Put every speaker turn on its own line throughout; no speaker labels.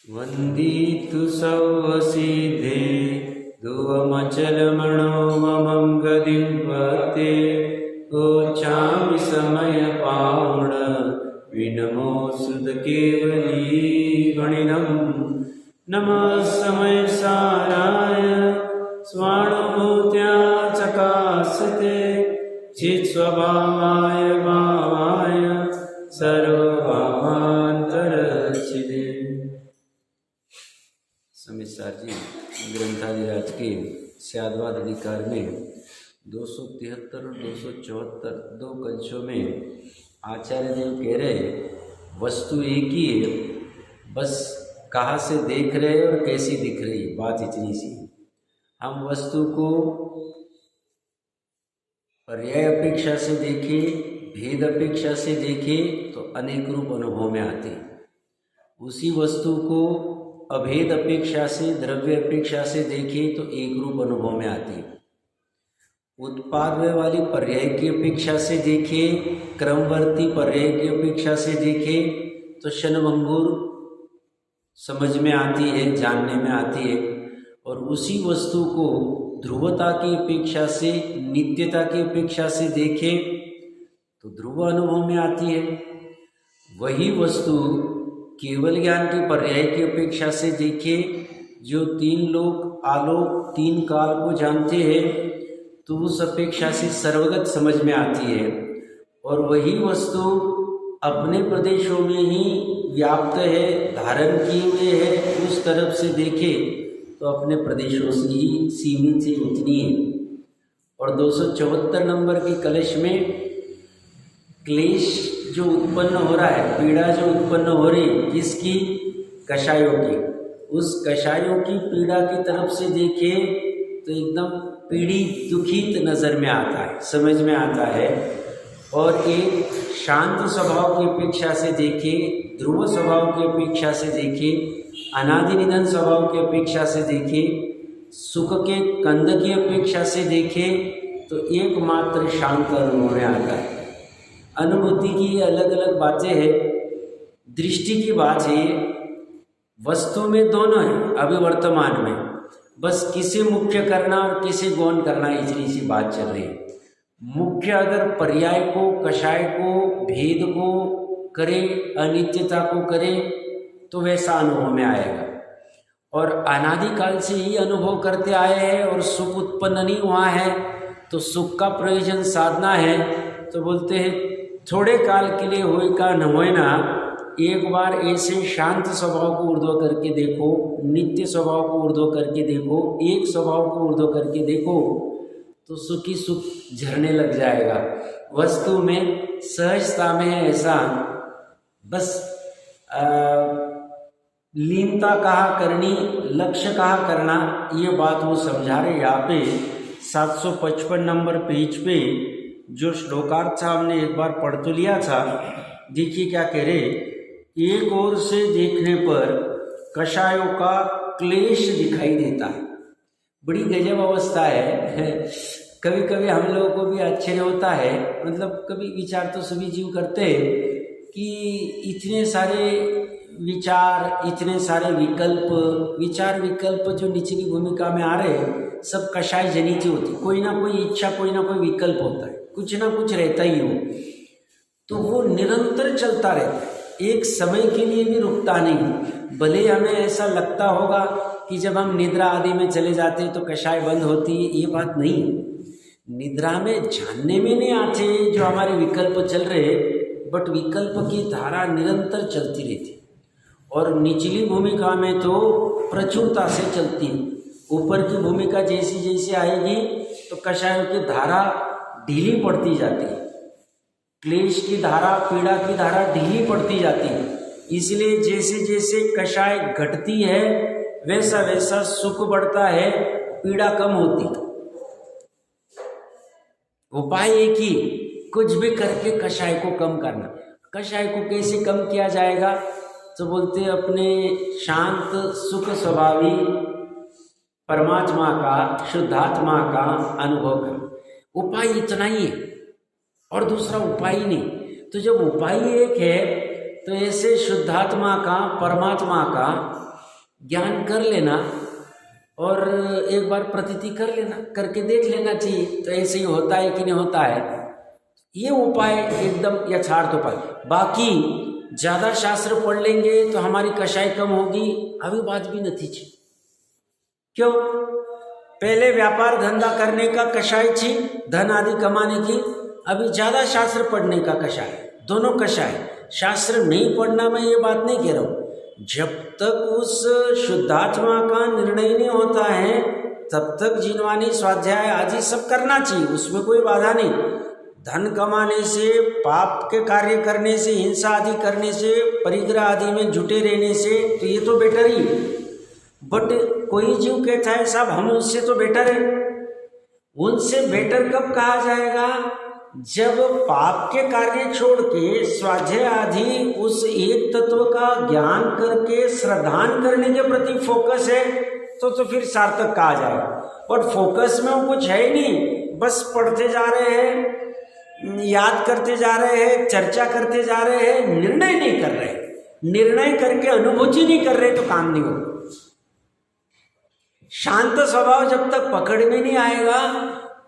वन्दितु सौवसिद्धे ध्रुवमचलमणो ममं गदिन्वते गोच्छामि समयपावण विनमो सुधकेवली गणिनं नमः समयसाराय स्वानुभूत्या चकासते चित्स्वभावाय भावाय सर्वभावान्तरच्छिदे। समिसार जी ग्रंथादिराज के स्याद्वाद अधिकार में 273 और 274 दो कलशों में आचार्य देव कह रहे वस्तु एक ही है, बस कहाँ से देख रहे हैं और कैसी दिख रही है, बात इतनी सी। हम वस्तु को पर्याय अपेक्षा से देखें, भेद अपेक्षा से देखें तो अनेक रूप अनुभव में आते हैं। उसी वस्तु को अभेद अपेक्षा से, द्रव्य अपेक्षा से देखें तो एक रूप अनुभव में आती है। उत्पादय वाली पर्याय की अपेक्षा से देखें, क्रमवर्ती पर्याय की अपेक्षा से देखें तो क्षणभंगुर समझ में आती है, जानने में आती है। और उसी वस्तु को ध्रुवता की अपेक्षा से, नित्यता की अपेक्षा से देखें तो ध्रुव अनुभव में आती है। वही वस्तु केवल ज्ञान के पर्याय की अपेक्षा से देखें, जो तीन लोक आलोक तीन काल को जानते हैं तो उस अपेक्षा से सर्वगत समझ में आती है। और वही वस्तु अपने प्रदेशों में ही व्याप्त है, धारण किए हुए है, उस तरफ से देखें तो अपने प्रदेशों से ही सीमित से उतनी है। और 274 नंबर के कलश में क्लेश जो उत्पन्न हो रहा है, पीड़ा जो उत्पन्न हो रही है, किसकी? कषायों की। उस कषायों की पीड़ा की तरफ से देखें तो एकदम पीड़ित दुखित नज़र में आता है, समझ में आता है। और एक शांत स्वभाव की अपेक्षा से देखें, ध्रुव स्वभाव की अपेक्षा से देखें, अनादि निधन स्वभाव की अपेक्षा से देखें, सुख के कंद की अपेक्षा से देखें तो एकमात्र शांत अनुभव में आता है। अनुभूति की अलग अलग बातें हैं, दृष्टि की बात है। वस्तु में दोनों है अभी वर्तमान में, बस किसे मुख्य करना और किसे गौण करना, इतनी सी बात चल रही है। मुख्य अगर पर्याय को, कषाय को, भेद को करे, अनित्यता को करे तो वैसा अनुभव में आएगा। और अनादिकाल से ही अनुभव करते आए हैं और सुख उत्पन्न नहीं हुआ है तो सुख का प्रयोजन साधना है। तो बोलते हैं थोड़े काल के लिए होए का न होए ना, एक बार ऐसे शांत स्वभाव को ऊर्ध्व करके देखो, नित्य स्वभाव को ऊर्ध्व करके देखो, एक स्वभाव को ऊर्ध्व करके देखो तो सुखी सुख झरने लग जाएगा। वस्तु में सहजता में है ऐसा, बस लीनता कहाँ करनी, लक्ष्य कहाँ करना, ये बात वो समझा रहे। यहाँ पे 755 नंबर पेज पे जो श्लोकार्थ था हमने एक बार पढ़ तो लिया था। देखिए क्या कह रहे, एक ओर से देखने पर कषायों का क्लेश दिखाई देता है। बड़ी गजब अवस्था है। कभी कभी हम लोगों को भी आश्चर्य होता है, मतलब कभी विचार तो सभी जीव करते हैं कि इतने सारे विचार, इतने सारे विकल्प, विचार विकल्प जो निचली भूमिका में आ रहे हैं सब कषाय जनित ही होती। कोई ना कोई इच्छा, कोई ना कोई विकल्प होता है, कुछ ना कुछ रहता ही हो, तो वो निरंतर चलता रहता है, एक समय के लिए भी रुकता नहीं। भले हमें ऐसा लगता होगा कि जब हम निद्रा आदि में चले जाते हैं तो कषाय बंद होती है, ये बात नहीं। निद्रा में जानने में नहीं आते जो हमारे विकल्प चल रहे, बट विकल्प की धारा निरंतर चलती रहती है। और निचली भूमिका में तो प्रचुरता से चलती है, ऊपर की भूमिका जैसी जैसी आएगी तो कषायों की धारा ढीली पड़ती जाती है, क्लेश की धारा, पीड़ा की धारा ढीली पड़ती जाती है। इसलिए जैसे जैसे कषाय घटती है वैसा वैसा सुख बढ़ता है, पीड़ा कम होती। उपाय एक ही, कुछ भी करके कषाय को कम करना। कषाय को कैसे कम किया जाएगा तो बोलते अपने शांत सुख स्वभावी परमात्मा का, शुद्धात्मा का अनुभव करना। उपाय इतना ही है और दूसरा उपाय ही नहीं। तो जब उपाय एक है तो ऐसे शुद्धात्मा का, परमात्मा का ज्ञान कर लेना और एक बार प्रतीति कर लेना, करके देख लेना चाहिए तो ऐसे ही होता है कि नहीं होता है। ये उपाय एकदम यथार्थ उपाय। बाकी ज़्यादा शास्त्र पढ़ लेंगे तो हमारी कषाय कम होगी, अभी बात भी नहीं थी। क्यों? पहले व्यापार धंधा करने का कषाय थी, धन आदि कमाने की, अभी ज़्यादा शास्त्र पढ़ने का कषाय, दोनों कषाय। शास्त्र नहीं पढ़ना, मैं ये बात नहीं कह रहा हूँ, जब तक उस शुद्धात्मा का निर्णय नहीं होता है तब तक जिनवानी, स्वाध्याय आदि सब करना चाहिए, उसमें कोई बाधा नहीं। धन कमाने से, पाप के कार्य करने से, हिंसा आदि करने से, परिग्रह आदि में जुटे रहने से तो ये तो बेटर ही। बट कोई जीव कहता है साहब हम उससे तो बेटर है। उनसे बेटर कब कहा जाएगा? जब पाप के कार्य छोड़ के स्वाध्याय आदि उस एक तत्व का ज्ञान करके श्रद्धान करने के प्रति फोकस है तो फिर सार्थक कहा जाएगा। और फोकस में वो कुछ है ही नहीं, बस पढ़ते जा रहे हैं, याद करते जा रहे हैं, चर्चा करते जा रहे हैं, निर्णय नहीं कर रहे। निर्णय करके अनुभूति नहीं कर रहे तो काम नहीं होगा। शांत स्वभाव जब तक पकड़ में नहीं आएगा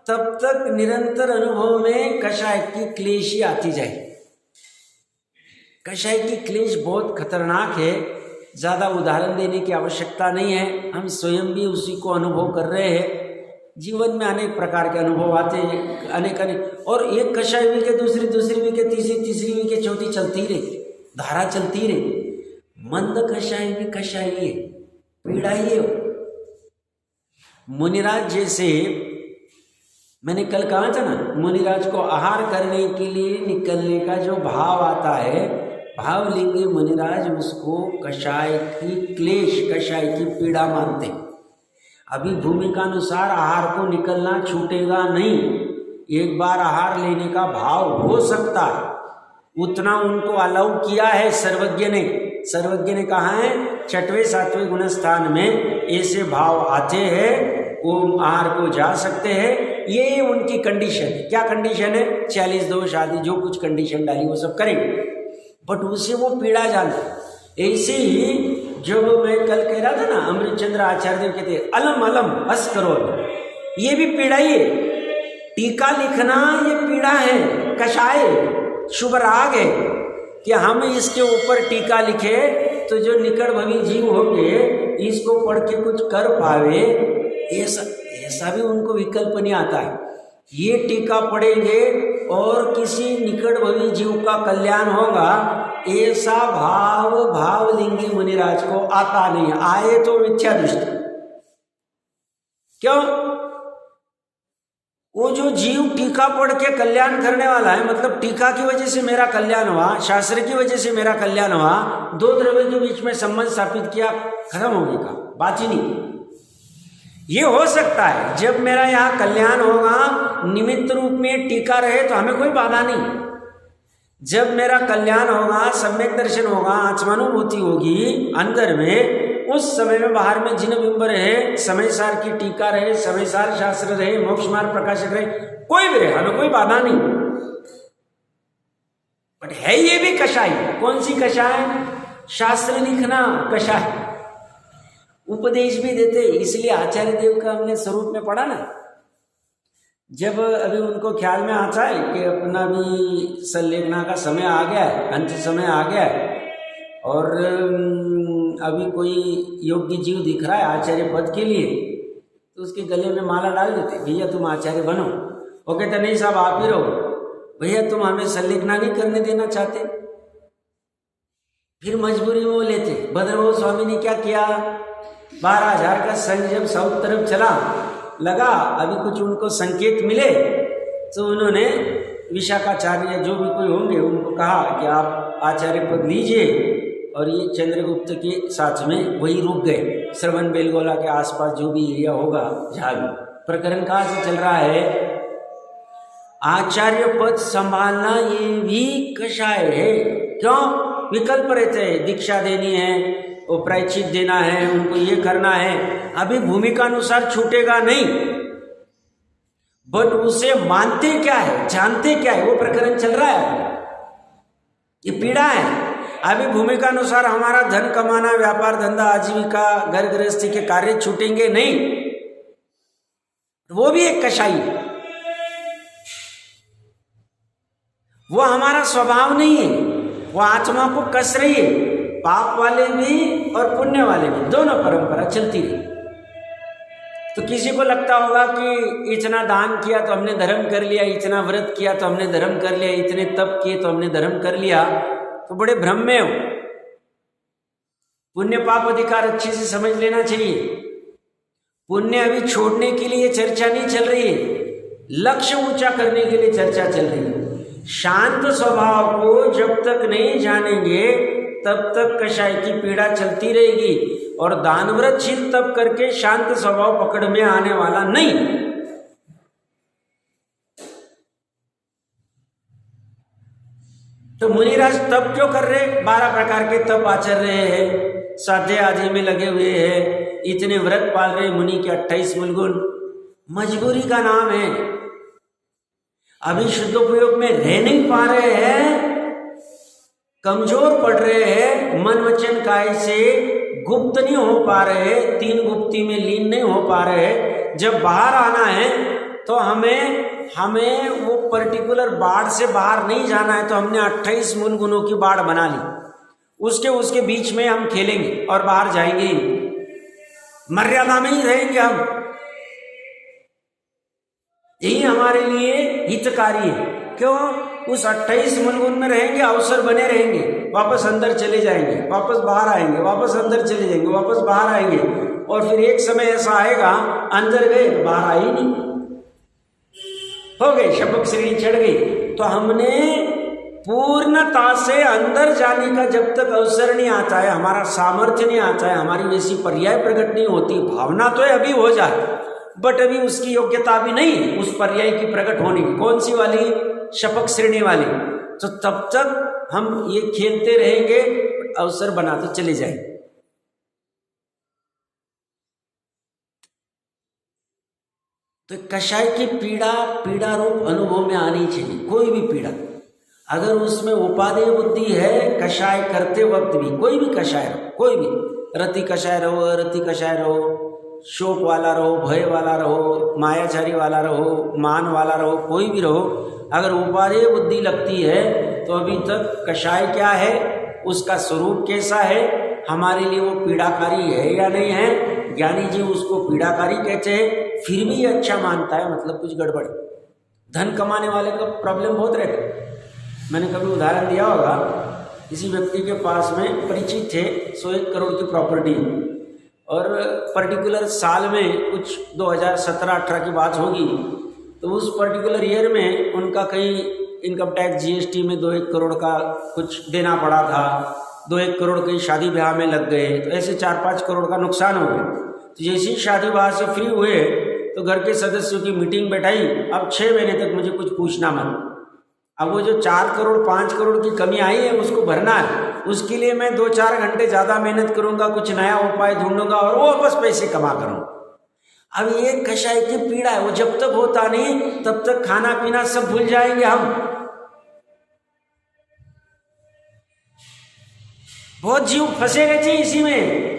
तब तक निरंतर अनुभव में कषाय की क्लेश ही आती जाए। कषाय की क्लेश बहुत खतरनाक है, ज़्यादा उदाहरण देने की आवश्यकता नहीं है, हम स्वयं भी उसी को अनुभव कर रहे हैं। जीवन में अनेक प्रकार के अनुभव आते हैं, अनेक और एक कषाय भी के दूसरी भी के तीसरी भी के चौथी चलती रहे, धारा चलती रहे। मंद कषाय भी कषाय है, पीड़ा ही है। मुनिराज जैसे मैंने कल कहा था ना, मुनिराज को आहार करने के लिए निकलने का जो भाव आता है, भावलिंगी मुनिराज उसको कषाय की क्लेश, कषाय की पीड़ा मानते। अभी भूमिका अनुसार आहार को निकलना छूटेगा नहीं। एक बार आहार लेने का भाव हो सकता है, उतना उनको अलाउ किया है सर्वज्ञ ने। सर्वज्ञ ने कहा है 6वें 7वें गुणस्थान में ऐसे भाव आते हैं, वो आहार को जा सकते हैं। ये उनकी कंडीशन है। क्या कंडीशन है? 40 दोष आदि जो कुछ कंडीशन डाली वो सब करेंगे, बट उसे वो पीड़ा जानते। ऐसे ही जब मैं कल कह रहा था ना, अमृतचंद्र आचार्य देव कहते अलम अलम हस करो, ये भी पीड़ा ही है। टीका लिखना ये पीड़ा है, कषाय, शुभ राग है कि हम इसके ऊपर टीका लिखे तो जो निकट भवी जीव होंगे इसको पढ़ के कुछ कर पावे, ऐसा भी उनको विकल्प नहीं आता है। ये टीका पढ़ेंगे और किसी निकट भवी जीव का कल्याण होगा, ऐसा भावलिंगी मुनिराज को आता नहीं। आए तो मिथ्या दृष्टि। क्यों? वो जो जीव टीका पढ़ के कल्याण करने वाला है, मतलब टीका की वजह से मेरा कल्याण हुआ, शास्त्र की वजह से मेरा कल्याण हुआ, दो द्रव्य के बीच में संबंध स्थापित किया, खत्म हो गया, बात ही नहीं। ये हो सकता है जब मेरा यहाँ कल्याण होगा, निमित्त रूप में टीका रहे तो हमें कोई बाधा नहीं। जब मेरा कल्याण होगा, सम्यक दर्शन होगा, आत्मानुभूति होगी अंदर में, उस समय में बाहर में जिन बिंब रहे, समय सार की टीका रहे, समय सार शास्त्र रहे, मोक्ष मार्ग प्रकाशक रहे, कोई भी रहे, हमें कोई बाधा नहीं। बट है ये भी कषाय। कौन सी कषाय? शास्त्र लिखना कषाय, उपदेश भी देते। इसलिए आचार्य देव का हमने स्वरूप में पढ़ा ना, जब अभी उनको ख्याल में आता है कि अपना भी संलेखना का समय आ गया है, अंत समय आ गया है, और अभी कोई योग्य जीव दिख रहा है आचार्य पद के लिए, तो उसके गले में माला डाल देते, भैया तुम आचार्य बनो। वो कहते नहीं साहब आप ही रहो, भैया तुम हमें संलेखना नहीं करने देना चाहते। फिर मजबूरी में वो लेते। भद्रभाव स्वामी ने क्या किया, 12,000 का संघ जब साउथ तरफ चला लगा, अभी कुछ उनको संकेत मिले तो उन्होंने विशाखाचार्य जो भी कोई होंगे उनको कहा कि आप आचार्य पद लीजिए, और ये चंद्रगुप्त के साथ में वही रुक गए। श्रवण बेलगोला के आसपास जो भी एरिया होगा, जहाँ भी प्रकरण कहाँ से चल रहा है, आचार्य पद संभालना ये भी कषाय है। क्यों? विकल्प रहते हैं, दीक्षा देनी है, वो प्रायश्चित देना है, उनको ये करना है, अभी भूमिका अनुसार छूटेगा नहीं, बट उसे मानते क्या है, जानते क्या है, वो प्रकरण चल रहा है। ये पीड़ा है। अभी भूमिका अनुसार हमारा धन कमाना, व्यापार धंधा, आजीविका, घर गृहस्थी के कार्य छूटेंगे नहीं, वो भी एक कषाई है। वो हमारा स्वभाव नहीं है, वो आत्मा को कस रही है। पाप वाले भी और पुण्य वाले भी, दोनों परंपरा चलती रही। तो किसी को लगता होगा कि इतना दान किया तो हमने धर्म कर लिया, इतना व्रत किया तो हमने धर्म कर लिया, इतने तप किए तो हमने धर्म कर लिया, तो बड़े भ्रम में हो। पुण्य पाप अधिकार अच्छे से समझ लेना चाहिए। पुण्य अभी छोड़ने के लिए चर्चा नहीं चल रही है, लक्ष्य ऊंचा करने के लिए चर्चा चल रही है। शांत स्वभाव को जब तक नहीं जानेंगे तब तक कषाय की पीड़ा चलती रहेगी, और दान व्रत शील तप करके शांत स्वभाव पकड़ में आने वाला नहीं। तो मुनिराज तप क्यों कर रहे? 12 प्रकार के तप आचर रहे हैं, साध्य आदि में लगे हुए हैं, इतने व्रत पाल रहे मुनि के 28 मूलगुण। मजबूरी का नाम है, अभी शुद्धोपयोग में रह नहीं पा रहे हैं, कमजोर पड़ रहे हैं, मन वचन काय से गुप्त नहीं हो पा रहे, 3 गुप्ती में लीन नहीं हो पा रहे। जब बाहर आना है तो हमें वो पर्टिकुलर बाढ़ से बाहर नहीं जाना है, तो हमने 28 मूल गुणों की बाढ़ बना ली। उसके बीच में हम खेलेंगे और बाहर जाएंगे ही, मर्यादा में ही रहेंगे हम। यही हमारे लिए हितकारी है। क्यों? उस 28 मूलगुण में रहेंगे, अवसर बने रहेंगे, वापस अंदर चले जाएंगे, वापस बाहर आएंगे, वापस अंदर चले जाएंगे, वापस बाहर आएंगे, और फिर एक समय ऐसा आएगा अंदर गए बाहर आई नहीं, हो गए शपक श्रेणी चढ़ गई। तो हमने पूर्णता से अंदर जाने का जब तक अवसर नहीं आता है, हमारा सामर्थ्य नहीं आता है, हमारी वैसी पर्याय प्रकट नहीं होती, भावना तो है अभी हो जाए, बट अभी उसकी योग्यता भी नहीं उस पर्याय की प्रकट होने की। कौन सी वाली? शपक श्रेणी वाली। तो तब तक हम ये खेलते रहेंगे, अवसर बनाते चले जाएंगे। तो कषाय की पीड़ा रूप अनुभव में आनी चाहिए। कोई भी पीड़ा अगर उसमें उपादेय बुद्धि है, कषाय करते वक्त भी, कोई भी कषाय रहो, कोई भी रति कषाय रहो, अरति कषाय रहो, शोक वाला रहो, भय वाला रहो, मायाचारी वाला रहो, मान वाला रहो, कोई भी रहो, अगर उपादेय बुद्धि लगती है तो अभी तक कषाय क्या है, उसका स्वरूप कैसा है, हमारे लिए वो पीड़ाकारी है या नहीं है। ज्ञानी जी उसको पीड़ाकारी कहते हैं, फिर भी ये अच्छा मानता है, मतलब कुछ गड़बड़। धन कमाने वाले का प्रॉब्लम बहुत रहता है। मैंने कभी उदाहरण दिया होगा, किसी व्यक्ति के पास में परिचित थे 101 करोड़ की प्रॉपर्टी, और पर्टिकुलर साल में कुछ 2017-18 की बात होगी, तो उस पर्टिकुलर ईयर में उनका कहीं इनकम टैक्स जीएसटी में 2-1 करोड़ का कुछ देना पड़ा था, 2-1 करोड़ कहीं शादी ब्याह में लग गए, तो ऐसे 4-5 करोड़ का नुकसान हो गया। तो जैसे ही शादी ब्याह से फ्री हुए तो घर के सदस्यों की मीटिंग बैठाई, अब 6 महीने तक मुझे कुछ पूछना मत। अब वो जो 4 करोड़ 5 करोड़ की कमी आई है उसको भरना है, उसके लिए मैं 2-4 घंटे ज़्यादा मेहनत करूँगा, कुछ नया उपाय ढूंढूंगा और वो वापस पैसे कमा करूँगा। अब ये कषाय की पीड़ा है, वो जब तक होता नहीं तब तक खाना पीना सब भूल जाएंगे हम। बहुत जीव फंसे रहते इसी में,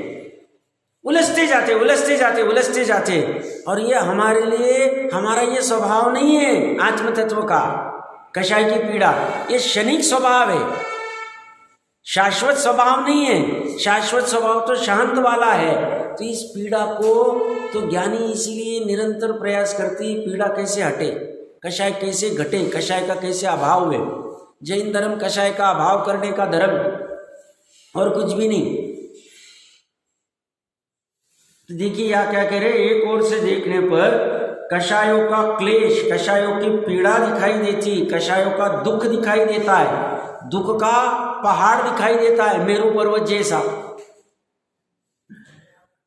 उलझते जाते, और ये हमारे लिए, हमारा ये स्वभाव नहीं है आत्म तत्व का। कषाय की पीड़ा ये क्षणिक स्वभाव है, शाश्वत स्वभाव नहीं है। शाश्वत स्वभाव तो शांत वाला है। तो इस पीड़ा को तो ज्ञानी इसीलिए निरंतर प्रयास करती, पीड़ा कैसे हटे, कषाय कैसे घटे, कषाय का कैसे अभाव है। जैन धर्म कषाय का अभाव करने का धर्म, और कुछ भी नहीं। तो देखिए यहाँ क्या कह रहे, एक ओर से देखने पर कषायों का क्लेश, कषायों की पीड़ा दिखाई देती, कषायों का दुख दिखाई देता है, दुख का पहाड़ दिखाई देता है मेरू पर्वत जैसा।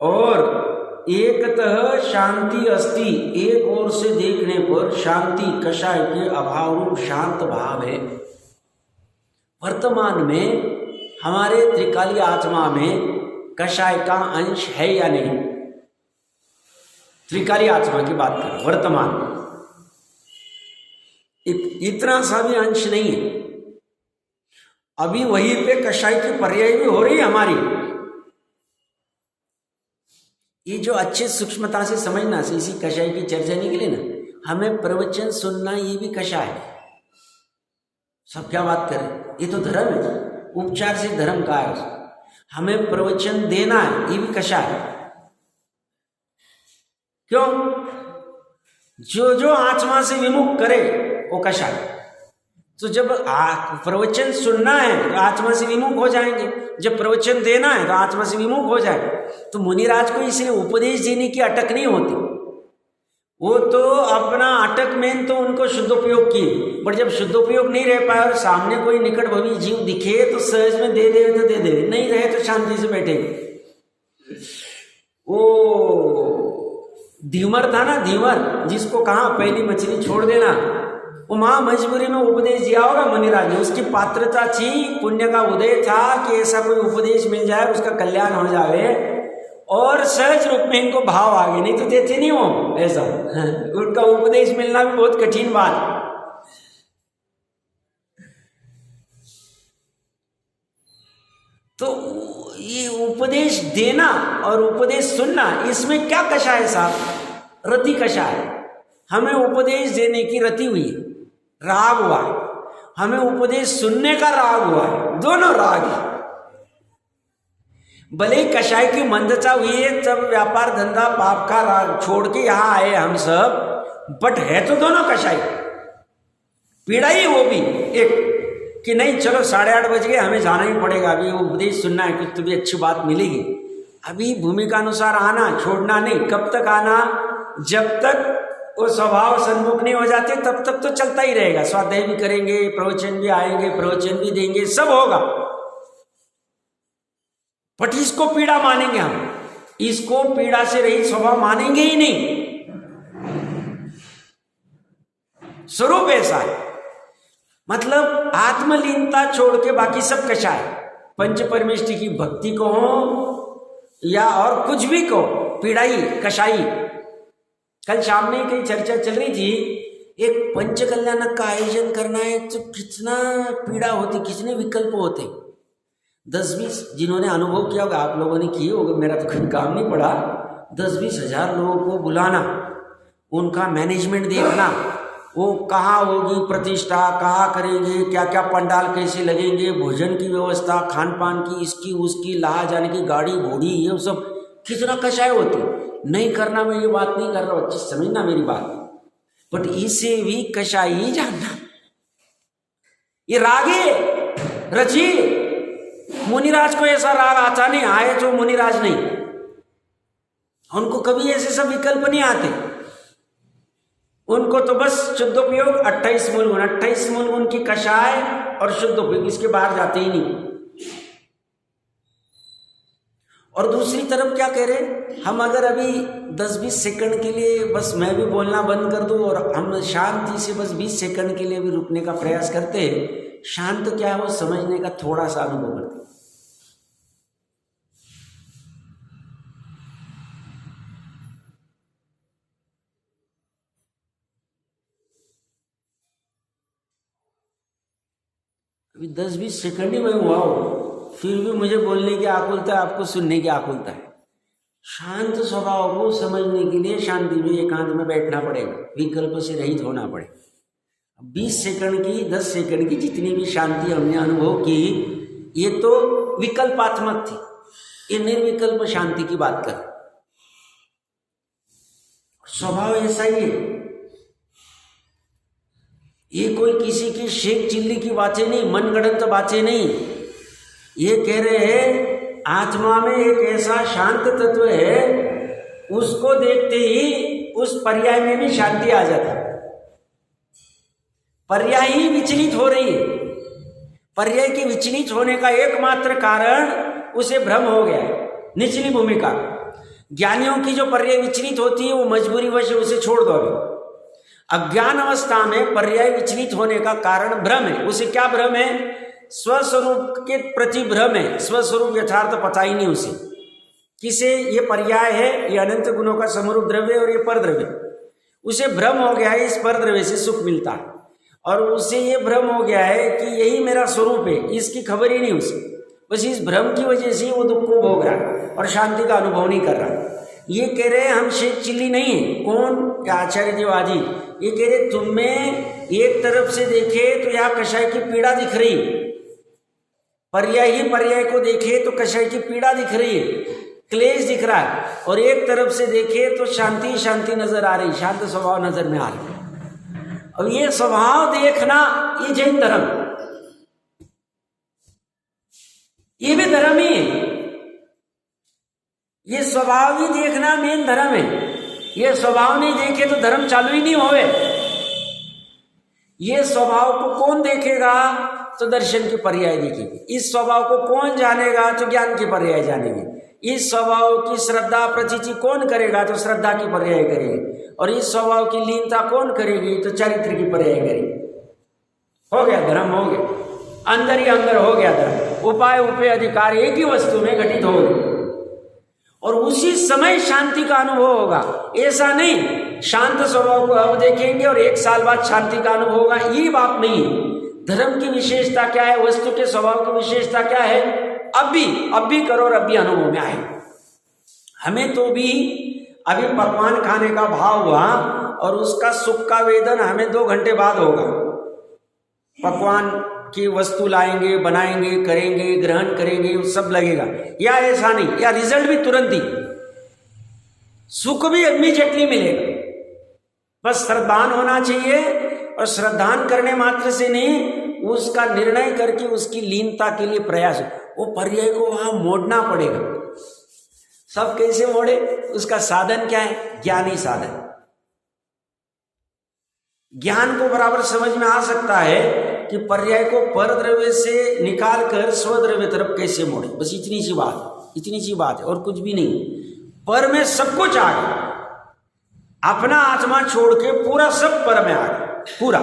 और एकतः शांति अस्ति, एक ओर से देखने पर शांति, कषाय के अभाव रूप शांत भाव है। वर्तमान में हमारे त्रिकाली आत्मा में कषाय का अंश है या नहीं? त्रिकाली आत्मा की बात करें वर्तमान, इतना सा भी अंश नहीं है। अभी वहीं पे कषाय की पर्याय भी हो रही है हमारी। ये जो अच्छे सूक्ष्मता से समझना से इसी कषाय की चर्चा निकली ना, हमें प्रवचन सुनना ये भी कषाय है। सब क्या बात करें, ये तो धर्म है, उपचार से धर्म का है उसको। हमें प्रवचन देना है, ये भी कषाय है। क्यों? जो जो आत्मा से विमुख करे वो कषाय। तो जब प्रवचन सुनना है तो आत्मा से विमुख हो जाएंगे, जब प्रवचन देना है तो आत्मा से विमुख हो जाए। तो मुनिराज को इसलिए उपदेश देने की अटक नहीं होती, वो तो अपना अटक में तो उनको शुद्धोपयोग किए, बट जब शुद्धोपयोग नहीं रह पाए और सामने कोई निकट भवी जीव दिखे तो सहज में दे दे तो दे दे, नहीं रहे तो शांति से बैठेंगे। वो धीवर था ना, धीवर जिसको कहा पहली मछली छोड़ देना, वो मां मजबूरी में उपदेश दिया होगा मुनिराज ने, उसकी पात्रता थी, पुण्य का उदय था कि ऐसा कोई उपदेश मिल जाए उसका कल्याण हो जाए, और सहज रूप में इनको भाव आ गए, नहीं तो देते नहीं हो ऐसा। उनका उपदेश मिलना भी बहुत कठिन बात। तो ये उपदेश देना और उपदेश सुनना, इसमें क्या कषाय है साहब? रति कषाय। हमें उपदेश देने की रति हुई, राग हुआ, हमें उपदेश सुनने का राग हुआ, दोनों राग है। भले ही कषाय की मंदता हुई है, तब व्यापार धंधा पाप का राग छोड़ के यहां आए हम सब, बट है तो दोनों कषाय। पीड़ा ही वो भी एक कि नहीं चलो 8:30 बज गए, हमें जाना ही पड़ेगा, अभी उपदेश सुनना है, कुछ तो भी अच्छी बात मिलेगी। अभी भूमिका अनुसार आना, छोड़ना नहीं। कब तक आना? जब तक वो स्वभाव सन्मुख नहीं हो जाते तब तक तो चलता ही रहेगा। स्वाध्याय भी करेंगे, प्रवचन भी आएंगे, प्रवचन भी देंगे, सब होगा, बट इसको पीड़ा मानेंगे हम, इसको पीड़ा से रहित स्वभाव मानेंगे ही नहीं। स्वरूप ऐसा है, मतलब आत्मलीनता छोड़ के बाकी सब कषाय। पंच परमेष्टि की भक्ति को हो या और कुछ भी को, पीड़ाई कषाई। कल शाम में कहीं चर्चा चल रही थी, एक पंच कल्याणक का आयोजन करना है तो कितना पीड़ा होती, कितने विकल्प होते। 10-20 जिन्होंने अनुभव किया होगा, आप लोगों ने किए होगा, मेरा तो कभी काम नहीं पड़ा। 10-20 हजार लोगों को बुलाना, उनका मैनेजमेंट देखना, वो कहाँ होगी प्रतिष्ठा, कहाँ करेंगे, क्या क्या पंडाल कैसे लगेंगे, भोजन की व्यवस्था, खान पान की, इसकी उसकी, ला जाने की गाड़ी घोड़ी, ये सब कितना कषाय होती। नहीं करना, मैं ये बात नहीं कर रहा हूँ, अच्छी समझना मेरी बात, बट इसे भी कषाय ही जानना। ये रागे रची, मुनिराज को ऐसा राग आता नहीं, आए जो मुनिराज नहीं, उनको कभी ऐसे सब विकल्प नहीं आते। उनको तो बस शुद्धोपयोग 28 मूल गुण, 28 मूल गुण की कषाय और शुद्धोपयोग, इसके बाहर जाते ही नहीं। और दूसरी तरफ क्या कह रहे, हम अगर अभी 10-20 सेकंड के लिए बस मैं भी बोलना बंद कर दूं और हम शांति से बस 20 सेकंड के लिए भी रुकने का प्रयास करते हैं, शांत क्या है वो समझने का थोड़ा सा अनुभव करते। अभी 10-20 सेकंड ही मैं हुआ हूँ, फिर भी मुझे बोलने की आकुलता है, आपको सुनने की आकुलता है। शांत स्वभाव को समझने के लिए शांति में एकांत में बैठना पड़ेगा, विकल्प से रहित होना पड़ेगा। 20 सेकंड की, 10 सेकंड की जितनी भी शांति हमने अनुभव की, ये तो विकल्पात्मक थी, ये निर्विकल्प शांति की बात कर। स्वभाव ऐसा ही है, ये कोई किसी की शेख चिल्ली की बातें नहीं, मनगढ़ंत बातें नहीं। ये कह रहे हैं आत्मा में एक ऐसा शांत तत्व है, उसको देखते ही उस पर्याय में भी शांति आ जाती है। पर्याय ही विचलित हो रही है, पर्याय के विचलित होने का एकमात्र कारण उसे भ्रम हो गया है, निचली भूमिका। ज्ञानियों की जो पर्याय विचलित होती है वो मजबूरी वश उसे छोड़ दो। अभी अज्ञान अवस्था में पर्याय विचलित होने का कारण भ्रम है। उसे क्या भ्रम है? स्वस्वरूप के प्रति भ्रम है, स्वस्वरूप यथार्थ पता ही नहीं उसे। किसे? ये पर्याय है, ये अनंत गुणों का समरूप द्रव्य और ये पर द्रव्य, उसे भ्रम हो गया है, इस पर द्रव्य से सुख मिलता है। और उसे ये भ्रम हो गया है कि यही मेरा स्वरूप है, इसकी खबर ही नहीं उसे। बस इस भ्रम की वजह से वो दुख को भोग रहा है और शांति का अनुभव नहीं कर रहा। ये कह रहे हैं हम शेख चिल्ली नहीं है। कौन? आचार्य देवाजी ये कह रहे तुम्हें एक तरफ से देखे तो यहाँ कषाय की पीड़ा दिख रही, पर्याय ही पर्याय को देखे तो कषाय की पीड़ा दिख रही है, क्लेश दिख रहा है, और एक तरफ से देखे तो शांति शांति नजर आ रही, शांत स्वभाव नजर में आ रही। अब ये स्वभाव देखना ये जैन धर्म, ये भी धर्म ही है। ये स्वभाव ही देखना मेन धर्म है। ये स्वभाव नहीं देखे तो धर्म चालू ही नहीं होवे। ये स्वभाव को कौन देखेगा तो दर्शन की पर्याय दिखेगी। इस स्वभाव को कौन जानेगा तो ज्ञान की पर्याय जानेगी। इस स्वभाव की श्रद्धा प्रचिति कौन करेगा तो श्रद्धा की पर्याय करेगी। और इस स्वभाव की लीनता कौन करेगी तो चरित्र की पर्याय करेगी। हो गया धर्म, हो गया अंदर ही अंदर हो गया धर्म। उपाय उपय अधिकार एक ही वस्तु में घटित हो गए और उसी समय शांति का अनुभव होगा। ऐसा नहीं शांत स्वभाव को अब देखेंगे और 1 साल बाद शांति का अनुभव होगा, ये बात नहीं है। धर्म की विशेषता क्या है, वस्तु के स्वभाव की विशेषता क्या है, अब भी करो और अब भी अनुभव में आए। हमें तो भी अभी पकवान खाने का भाव हुआ और उसका सुख का वेदन हमें 2 घंटे बाद होगा। पकवान की वस्तु लाएंगे, बनाएंगे, करेंगे, ग्रहण करेंगे, सब लगेगा। या ऐसा नहीं, या रिजल्ट भी तुरंत ही, सुख भी इमीडिएटली मिलेगा। बस श्रद्धान होना चाहिए और श्रद्धान करने मात्र से नहीं, उसका निर्णय करके उसकी लीनता के लिए प्रयास। वो पर्याय को वहां मोड़ना पड़ेगा। सब कैसे मोड़े, उसका साधन क्या है, ज्ञानी साधन। ज्ञान को बराबर समझ में आ सकता है कि पर्याय को पर द्रव्य से निकाल कर स्वद्रव्य तरफ कैसे मोड़े। बस इतनी सी बात है और कुछ भी नहीं। पर में सब कुछ आ गया, अपना आत्मा छोड़ के पूरा सब पर में आ गया, पूरा।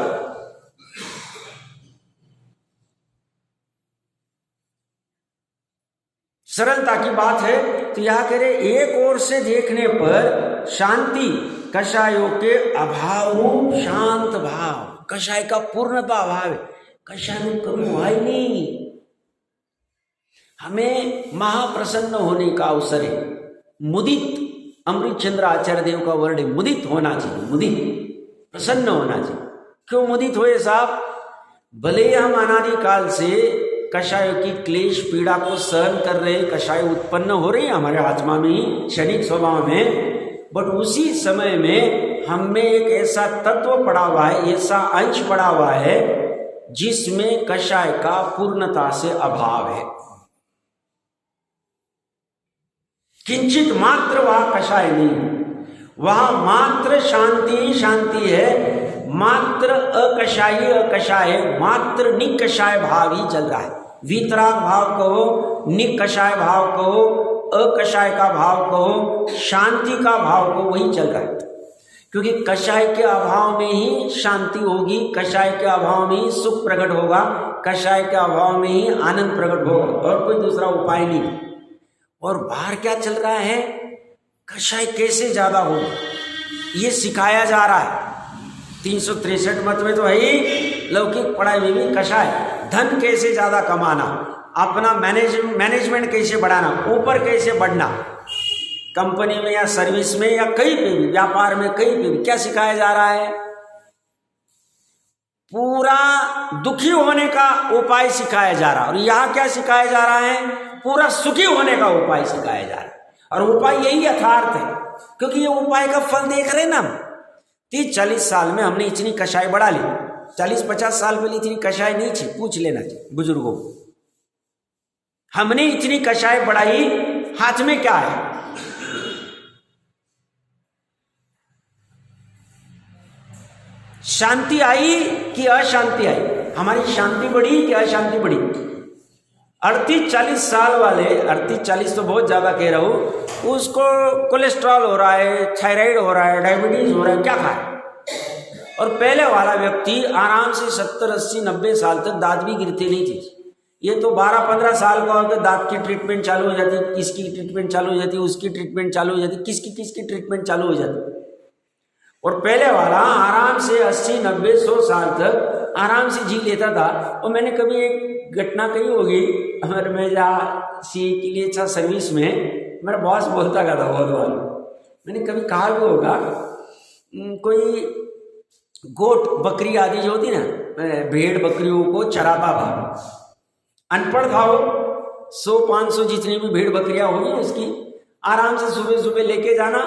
सरलता की बात है। तो यहां कह रहे एक ओर से देखने पर शांति कषायों के अभाव रूप शांत भाव, कषाय का पूर्णता अभाव है, कषाय में कमी हुआ ही नहीं। हमें महाप्रसन्न होने का अवसर है। मुदित, अमृत चंद्र आचार्य देव का वर्ड है, मुदित होना चाहिए, मुदित प्रसन्न होना चाहिए। क्यों मुदित होए साहब? भले हम अनादिकाल से कषायों की क्लेश पीड़ा को सहन कर रहे, कषाय उत्पन्न हो रही है हमारे आत्मा में ही, क्षणिक स्वभाव में, बट उसी समय में हम में एक ऐसा तत्व पड़ा हुआ है, ऐसा अंश पड़ा हुआ है जिसमें कषाय का पूर्णता से अभाव है। किंचित मात्र वह कषाय नहीं, वहां मात्र शांति ही शांति है, मात्र अकषाय है, मात्र निकषाय भाव ही चल रहा है। वीतराग भाव कहो, निकषाय भाव कहो, अकषाय का भाव कहो, शांति का भाव कहो, वही चल रहा है। क्योंकि कषाय के अभाव में ही शांति होगी, कषाय के अभाव में ही सुख प्रकट होगा, कषाय के अभाव में ही आनंद प्रकट होगा, और कोई दूसरा उपाय नहीं। और बाहर क्या चल रहा है, कषाय कैसे ज्यादा होगा ये सिखाया जा रहा है। 363 मत में तो है ही लौकिक पढ़ाई में भी कषाय, धन कैसे ज्यादा कमाना, अपना मैनेजमेंट कैसे बढ़ाना, ऊपर कैसे बढ़ना, कंपनी में या सर्विस में या कहीं पे भी, व्यापार में कहीं पे भी क्या सिखाया जा रहा है, पूरा दुखी होने का उपाय सिखाया जा रहा है। और यहां क्या सिखाया जा रहा है, पूरा सुखी होने का उपाय सिखाया जा रहा है। और उपाय यही यथार्थ है, क्योंकि ये उपाय का फल देख रहे हैं ना। 30-40 साल में हमने इतनी कषाय बढ़ा ली, 40-50 साल पहले इतनी कषाय नहीं थी, पूछ लेना चाहिए बुजुर्गों को। हमने इतनी कषाय बढ़ाई, हाथ में क्या है, शांति आई कि अशांति आई, हमारी शांति बढ़ी कि अशांति बढ़ी। 38-40 साल वाले, 38-40 तो बहुत ज्यादा कह रहा हूं, उसको कोलेस्ट्रॉल हो रहा है, थायराइड हो रहा है, डायबिटीज हो रहा है, क्या खाए। और पहले वाला व्यक्ति आराम से 70-80-90 साल तक दांत भी गिरते नहीं थे। ये तो 12-15 साल का होकर दांत की ट्रीटमेंट चालू हो जाती, किसकी ट्रीटमेंट चालू हो जाती, उसकी ट्रीटमेंट चालू हो जाती, किसकी ट्रीटमेंट चालू हो जाती। और पहले वाला आराम से 80-90-100 साल तक आराम से जी लेता था। और मैंने कभी एक घटना कही होगी, अगर मैं जहाँ सी के लिए था सर्विस में, मेरा बॉस बोलता था बहुत बार, मैंने कभी कहा भी होगा, कोई गोट बकरी आदि जो होती ना, भेड़ बकरियों को चराता था, अनपढ़ था वो, 100-500 जितनी भी भेड़ बकरियां होगी उसकी, आराम से सुबह सुबह लेके जाना,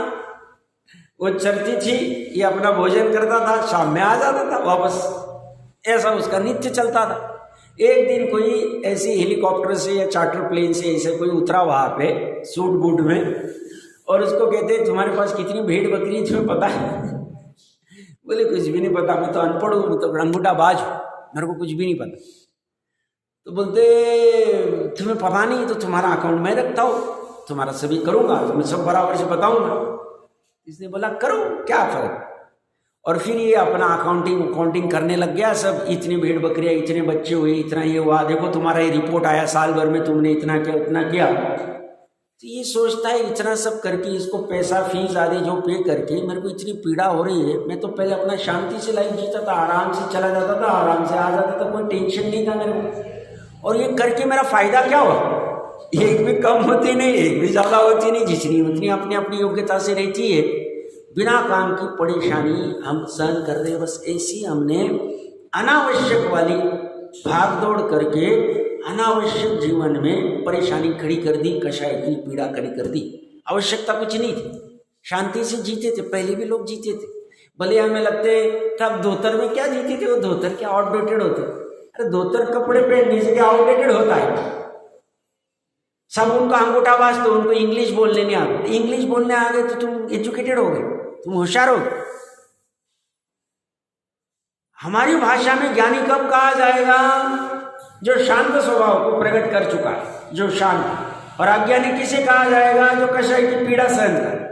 वो चरती थी, ये अपना भोजन करता था, शाम में आ जाता था वापस, ऐसा उसका नित्य चलता था। एक दिन कोई ऐसे हेलीकॉप्टर से या चार्टर प्लेन से ऐसे कोई उतरा वहां पे सूट बूट में, और उसको कहते तुम्हारे पास कितनी भेड़ बकरी तुम्हें पता है? बोले कुछ भी नहीं पता, मैं तो अनपढ़ हूँ, मैं तो अंगूठा बाज हूँ, मेरे को कुछ भी नहीं पता। तो बोलते तुम्हें पता नहीं तो तुम्हारा अकाउंट मैं रखता हूँ, तुम्हारा सभी करूँगा, तुम्हें सब बराबर से बताऊँगा। इसने बोला करो, क्या फर्क। और फिर ये अपना अकाउंटिंग करने लग गया, सब इतनी भेड़ बकरियाँ, इतने बच्चे हुए, इतना ये हुआ, देखो तुम्हारा ये रिपोर्ट आया, साल भर में तुमने इतना किया उतना किया। तो ये सोचता है इतना सब करके, इसको पैसा फीस आदि जो पे करके मेरे को इतनी पीड़ा हो रही है। मैं तो पहले अपना शांति से लाइफ जीता था, आराम से चला जाता था, आराम से आ जाता था, कोई टेंशन नहीं था मेरे को। और ये करके मेरा फायदा क्या हुआ? एक भी कम होती नहीं, एक भी ज़्यादा होती नहीं, जितनी उतनी अपनी अपनी योग्यता से रहती है। बिना काम की परेशानी हम सहन कर रहे, बस ऐसी हमने अनावश्यक वाली भाग दौड़ करके अनावश्यक जीवन में परेशानी खड़ी कर दी, कषाय की पीड़ा खड़ी कर दी। आवश्यकता कुछ नहीं थी, शांति से जीते थे, पहले भी लोग जीते थे। भले हमें लगते तब धोतर में क्या जीते थे, वो धोतर क्या आउटडेटेड होते। अरे धोतर कपड़े पहनने से क्या आउटडेटेड होता है? सब उनका अंगूठा बाज, तो उनको इंग्लिश बोलने नहीं आते, इंग्लिश बोलने आ गए तो तुम एजुकेटेड हो गए, तुम होशियार हो। हमारी भाषा में ज्ञानी कब कहा जाएगा? जो शांत स्वभाव को प्रकट कर चुका है, जो शांत। और अज्ञानी किसे कहा जाएगा? जो कषाय की पीड़ा सहन कर।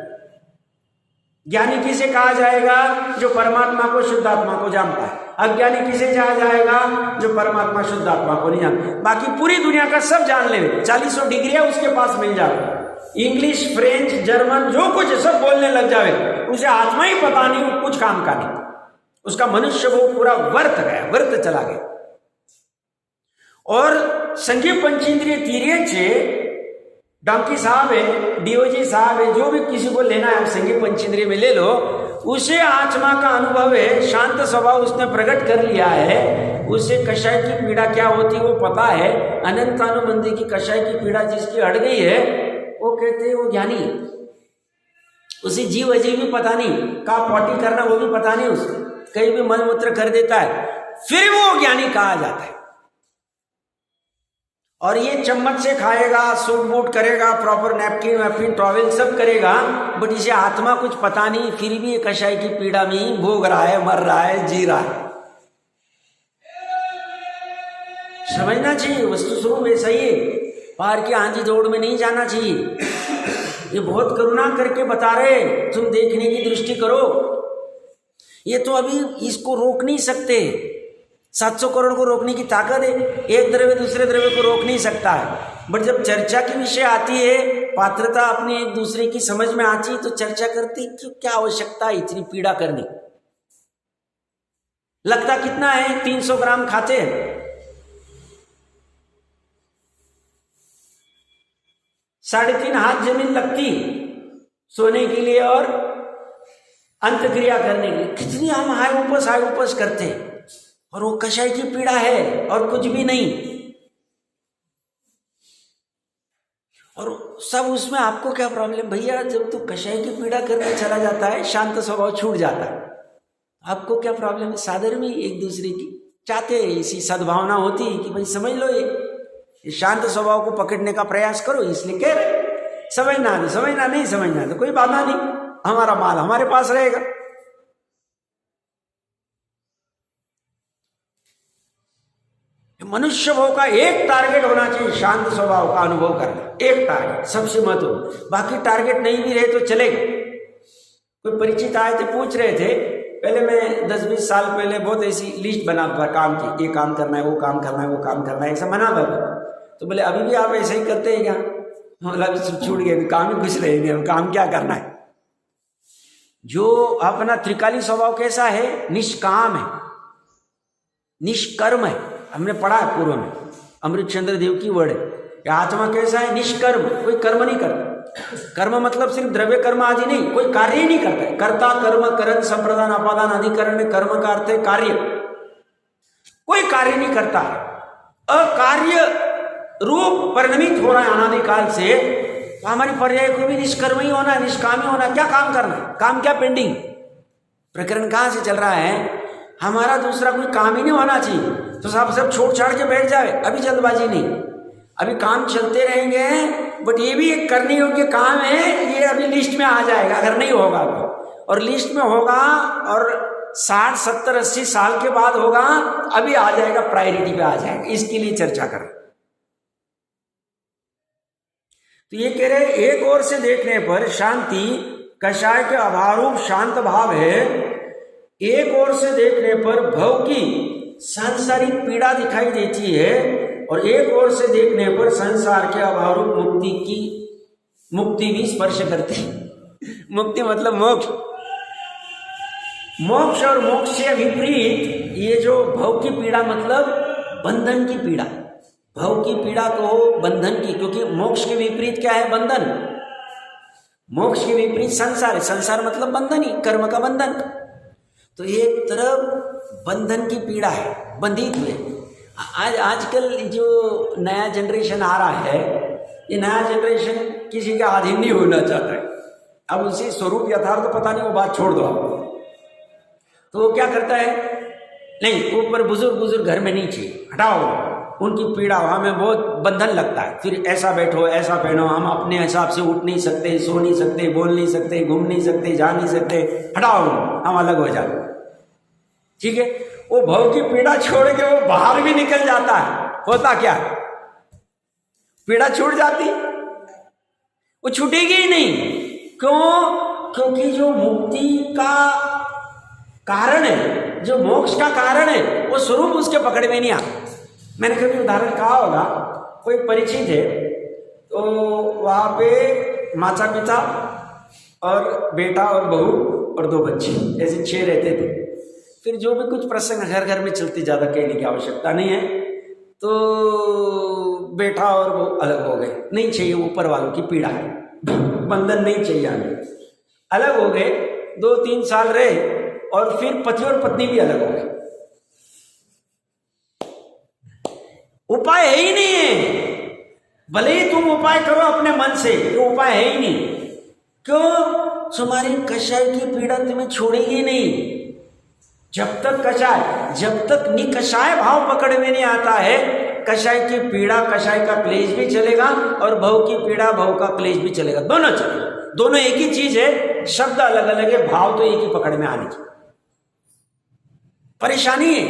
ज्ञानी किसे कहा जाएगा? जो परमात्मा को, शुद्धात्मा को जानता है। अज्ञानी किसे कहा जाएगा? जो परमात्मा शुद्धात्मा को नहीं जानता। बाकी पूरी दुनिया का सब जान ले, 40 डिग्रियां उसके पास मिल जाए, इंग्लिश, फ्रेंच, जर्मन, जो कुछ सब बोलने लग जावे, उसे आत्मा ही पता नहीं, वो कुछ काम का नहीं, उसका मनुष्य वो पूरा वर्त गया, वर्त चला गया। और संजीव पंचेंद्रिय तीर्थ से डॉक्टर साहब है, डीओजी साहब है, जो भी किसी को लेना है संजीव पंचेंद्रिय में ले लो, उसे आत्मा का अनुभव है, शांत स्वभाव उसने प्रकट कर लिया है, उसे कषाय की पीड़ा क्या होती है वो पता है। अनंतानुबंधी की कषाय की पीड़ा जिसकी हट गई है, वो कहते हैं वो ज्ञानी है। उसे जीव अजीव भी पता नहीं, कहाँ पॉटी करना वो भी पता नहीं, उसको कहीं भी मलमूत्र कर देता है, फिर वो ज्ञानी कहा जाता है। और ये चम्मच से खाएगा, सूट बूट करेगा, प्रॉपर नैपकिन वैपकिन टॉवेल सब करेगा, बट इसे आत्मा कुछ पता नहीं, फिर भी ये कषाय की पीड़ा में ही भोग रहा है, मर रहा है, जी रहा है। समझना चाहिए, वस्तु स्वरूप ऐसा ही है, बाहर की आंधी दौड़ में नहीं जाना चाहिए। ये बहुत करुणा करके बता रहे, तुम देखने की दृष्टि करो। ये तो अभी इसको रोक नहीं सकते, 700 करोड़ को रोकने की ताकत है, एक द्रव्य दूसरे द्रव्य को रोक नहीं सकता है। बट जब चर्चा की विषय आती है, पात्रता अपनी एक दूसरे की समझ में आती है, तो चर्चा करती क्यों, क्या आवश्यकता है इतनी पीड़ा करने। लगता कितना है, 300 ग्राम खाते हैं, 3.5 हाथ जमीन लगती सोने के लिए और अंत क्रिया करने के लिए। कितनी हम हाय उपस करते हैं, और वो कषाय की पीड़ा है और कुछ भी नहीं। और सब उसमें आपको क्या प्रॉब्लम भैया? जब तू कषाय की पीड़ा करने चला जाता है, शांत स्वभाव छूट जाता है, आपको क्या प्रॉब्लम है? सादर में एक दूसरे की चाहते इसी सद्भावना होती कि भाई समझ लो, ये शांत स्वभाव को पकड़ने का प्रयास करो, इसलिए कह रहे। समझना नहीं समझना तो कोई बाधा नहीं, हमारा माल हमारे पास रहेगा। मनुष्य भाव का एक टारगेट होना चाहिए, शांत स्वभाव का अनुभव करना, एक टारगेट सबसे महत्वपूर्ण। बाकी टारगेट नहीं भी रहे तो चलेगा। कोई परिचित आए थे, पूछ रहे थे, पहले मैं 10-20 साल पहले बहुत ऐसी लिस्ट बनाता था काम की, ये काम करना है, वो काम करना है, वो काम करना है, ऐसा बनाता था। तो बोले अभी भी आप ऐसे ही करते हैं क्या? मतलब छूट गए, काम ही कुछ रहे नहीं, काम क्या करना है। जो अपना त्रिकाली स्वभाव कैसा है, निष्काम है, निष्कर्म है। हमने पढ़ा है पूर्व में, अमृतचंद्र देव की वर्ड है कि आत्मा कैसा है, निष्कर्म, कोई कर्म नहीं करता। कर्म मतलब सिर्फ द्रव्य कर्म आदि नहीं, कोई कार्य ही नहीं करता है। कर्ता कर्म करण संप्रदान अपादान अधिकरण में कर्म का अर्थ है कार्य, कोई कार्य नहीं करता, अकार्य रूप परिणमित हो रहा है अनादिकाल से। तो हमारी पर्याय को भी निष्कर्म ही होना है, निष्कामी होना। क्या काम करना, काम क्या पेंडिंग, प्रकरण कहाँ से चल रहा है, हमारा दूसरा कोई काम ही नहीं होना चाहिए। तो सब छोड़ छाड़ के बैठ जाए, अभी जल्दबाजी नहीं, अभी काम चलते रहेंगे। बट ये भी एक करने योग्य काम है, ये अभी लिस्ट में आ जाएगा अगर नहीं होगा तो, और लिस्ट में होगा और 60 70 80 साल के बाद होगा, अभी आ जाएगा, प्रायोरिटी पे आ जाएगा। इसके लिए चर्चा करें। तो ये कह रहे एक ओर से देखने पर शांति कषाय के अभारूप शांत भाव है, एक ओर से देखने पर भव की सांसारिक पीड़ा दिखाई देती है, और एक ओर से देखने पर संसार के अभारूप मुक्ति भी स्पर्श करती है। मुक्ति मतलब मोक्ष, मोक्ष और मोक्ष से विपरीत ये जो भव की पीड़ा मतलब बंधन की पीड़ा, भव की पीड़ा को बंधन की, क्योंकि मोक्ष के विपरीत क्या है, बंधन। मोक्ष के विपरीत संसार है, संसार मतलब बंधन ही, कर्म का बंधन। तो एक तरफ बंधन की पीड़ा है, बंधित हुए। आजकल जो नया जनरेशन आ रहा है, ये नया जनरेशन किसी का अधीन नहीं होना चाहता है। अब उसी स्वरूप यथार्थ तो पता नहीं, वो बात छोड़ दो आप। तो वो क्या करता है, नहीं ऊपर बुजुर्ग घर में नहीं चाहिए, हटाओ उनकी पीड़ा, हमें बहुत बंधन लगता है। फिर ऐसा बैठो, ऐसा पहनो, हम अपने हिसाब से उठ नहीं सकते, सो नहीं सकते, बोल नहीं सकते, घूम नहीं सकते, जा नहीं सकते, हटाओ हम अलग हो जाते। ठीक है, वो भव की पीड़ा छोड़ के वो बाहर भी निकल जाता है। होता क्या, पीड़ा छूट जाती, वो छूटेगी ही नहीं। क्यों, क्योंकि जो मुक्ति का कारण है, जो मोक्ष का कारण है, वो स्वरूप उसके पकड़ में नहीं आता। मैंने कभी उदाहरण कहा होगा, कोई परिचित है, तो वहाँ पे माता पिता और बेटा और बहू और 2 बच्चे, ऐसे 6 रहते थे। फिर जो भी कुछ प्रसंग घर घर में चलते, ज़्यादा कहने की आवश्यकता नहीं है, तो बेटा और बहू अलग हो गए, नहीं चाहिए ऊपर वालों की पीड़ा, बंधन नहीं चाहिए हमें, अलग हो गए। 2-3 साल रहे और फिर पति और पत्नी भी अलग हो गए। उपाय है ही नहीं है, भले ही तुम उपाय करो अपने मन से, वो उपाय है ही नहीं। क्यों, तुम्हारी कषाय की पीड़ा तुम्हें छोड़ेगी नहीं। जब तक कषाय, जब तक निकषाय भाव पकड़ में नहीं आता है, कषाय की पीड़ा, कषाय का क्लेश भी चलेगा और भव की पीड़ा, भव का क्लेश भी चलेगा, दोनों चलेगा। दोनों एक ही चीज है, शब्द अलग अलग है, भाव तो एक ही पकड़ में आने की। परेशानी है,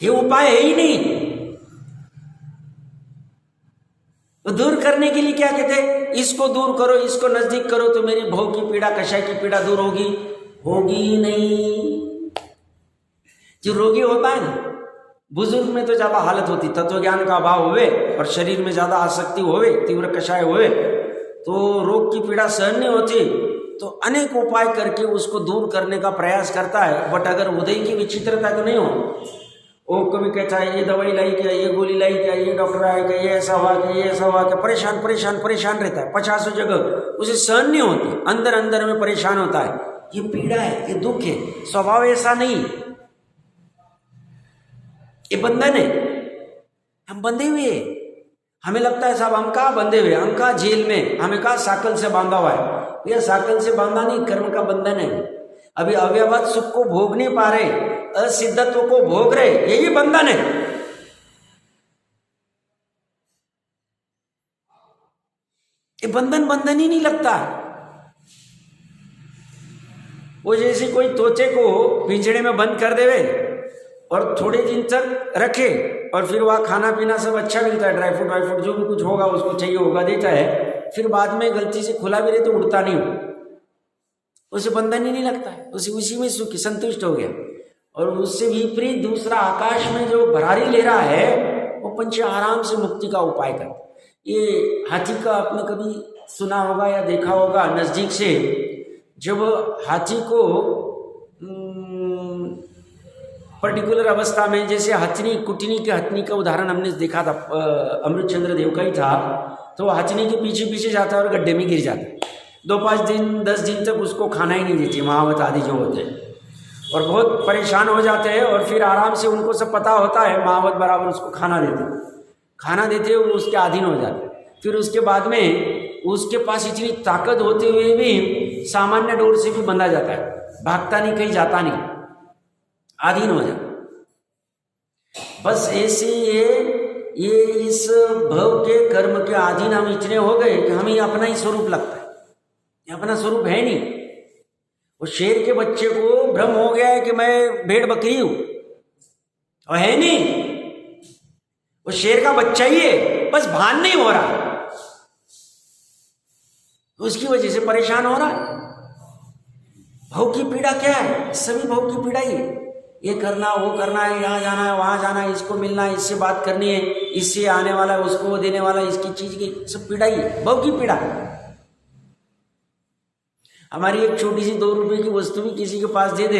ये उपाय है ही नहीं। तो दूर करने के लिए क्या कहते हैं, इसको दूर करो, इसको नजदीक करो तो मेरी भव की पीड़ा, कषाय की पीड़ा दूर होगी, होगी ही नहीं। जो रोगी होता है ना, बुजुर्ग में तो ज्यादा हालत होती, तत्व ज्ञान का अभाव होवे और शरीर में ज्यादा आसक्ति होवे, तीव्र कषाय होवे, तो रोग की पीड़ा सहन नहीं होती, तो अनेक उपाय करके उसको दूर करने का प्रयास करता है। बट अगर उदय की विचित्रता तो नहीं हो, वो कभी कहता है ये दवाई लाई क्या, ये गोली लाई क्या, ये डॉक्टर आया क्या, ये ऐसा हुआ क्या, ये ऐसा हुआ क्या, परेशान परेशान परेशान रहता है 50 जगह, उसे सहन नहीं होती, अंदर अंदर में परेशान होता है। ये पीड़ा है, ये दुख है, स्वभाव ऐसा नहीं, ये बंधन है, हम बंधे हुए हैं। हमें लगता है साहब हम कहाँ बंधे हुए, हम कहाँ जेल में, हमें कहाँ साकल से बांधा हुआ है। यह साकल से बांधा नहीं, कर्म का बंधन है। अभी अव्यवहार सुख को भोग नहीं पा रहे, असिद्धत्व को भोग रहे, यही बंधन है। ये बंधन ही नहीं लगता। वो जैसे कोई तोते को पिंजड़े में बंद कर देवे और थोड़े दिन तक रखे और फिर वहाँ खाना पीना सब अच्छा मिलता है, ड्राई फ्रूट जो भी कुछ होगा उसको चाहिए होगा देता है, फिर बाद में गलती से खुला भी रहे तो उड़ता नहीं हो, उसे बंधन ही नहीं लगता है, उसी में सुखी संतुष्ट हो गया। और उससे विपरीत दूसरा आकाश में जो भरारी ले रहा है, वो पंछी आराम से मुक्ति का उपाय करता। ये हाथी का आपने कभी सुना होगा या देखा होगा नजदीक से, जब हाथी को पर्टिकुलर अवस्था में, जैसे हथनी कुटनी के हथनी का उदाहरण हमने देखा था, अमृतचंद्र देव का ही था, तो वो हथनी के पीछे पीछे जाता है और गड्ढे में गिर जाता है। 2-5 दिन 10 दिन तक उसको खाना ही नहीं देती महावत आदि जो होते हैं, और बहुत परेशान हो जाते हैं। और फिर आराम से उनको सब पता होता है, महावत बराबर उसको खाना देते वो उसके अधीन हो जाते। फिर उसके बाद में उसके पास इतनी ताकत होते हुए भी सामान्य डोर से भी बंधा जाता है, भागता नहीं, कहीं जाता नहीं, अधीन हो जाता। बस ऐसे ये इस भव के कर्म के अधीन हम इतने हो गए कि हमें अपना ही स्वरूप लगता है, ये अपना स्वरूप है नहीं। वो शेर के बच्चे को भ्रम हो गया है कि मैं भेड़ बकरी हूं, और है नहीं, वो शेर का बच्चा ही है, बस भान नहीं हो रहा, उसकी वजह से परेशान हो रहा है। भव की पीड़ा क्या है? सभी भव की पीड़ा ही है। ये करना, वो करना है, यहाँ जाना है, वहां जाना है, इसको मिलना है, इससे बात करनी है, इससे आने वाला है, उसको वो देने वाला है, इसकी चीज की सब पीड़ा ही है, भव की पीड़ा। हमारी एक छोटी सी 2 रुपए की वस्तु भी किसी के पास दे दे,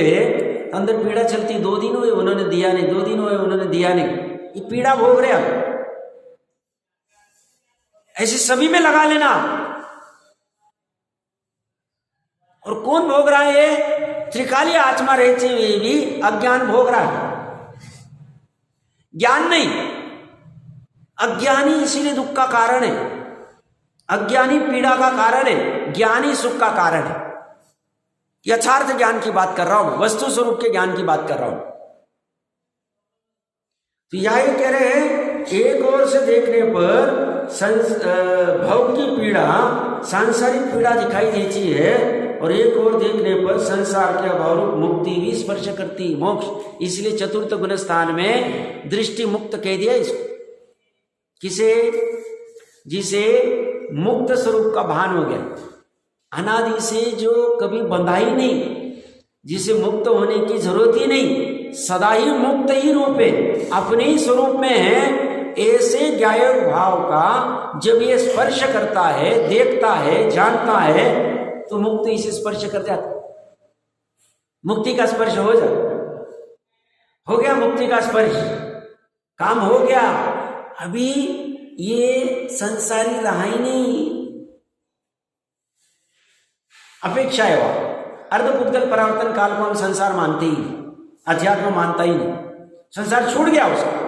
अंदर पीड़ा चलती, 2 दिन हुए उन्होंने दिया नहीं, 2 दिन हुए उन्होंने दिया नहीं, ये पीड़ा भोग रहे हम। ऐसे सभी में लगा लेना। और कौन भोग रहा है? त्रिकाली आत्मा रहते हुए भी अज्ञान भोग रहा है, ज्ञान नहीं। अज्ञानी इसीलिए दुख का कारण है, अज्ञानी पीड़ा का कारण है, ज्ञानी सुख का कारण है। यथार्थ ज्ञान की बात कर रहा हूं, वस्तु स्वरूप के ज्ञान की बात कर रहा हूं। तो यह कह रहे हैं, एक ओर से देखने पर भव की पीड़ा, सांसारिक पीड़ा दिखाई देती है, और एक ओर देखने पर संसार के अभाव रूप मुक्ति भी स्पर्श करती, मोक्ष। इसलिए चतुर्थ गुण स्थान में दृष्टि मुक्त कह दिया इसको। किसे? जिसे मुक्त स्वरूप का भान हो गया, अनादि से जो कभी बंधा ही नहीं, जिसे मुक्त होने की जरूरत ही नहीं, सदा ही मुक्त ही रूप है, अपने ही स्वरूप में है। ऐसे ज्ञायक भाव का जब ये स्पर्श करता है, देखता है, जानता है, तो मुक्ति इसे स्पर्श कर जाता, मुक्ति का स्पर्श हो गया मुक्ति का स्पर्श, काम हो गया। अभी ये संसारी रहा ही नहीं, अपेक्षा है वह अर्धपुद्गल परावर्तन काल को हम संसार मानते ही, अध्यात्म मानता ही नहीं, संसार छूट गया उसको।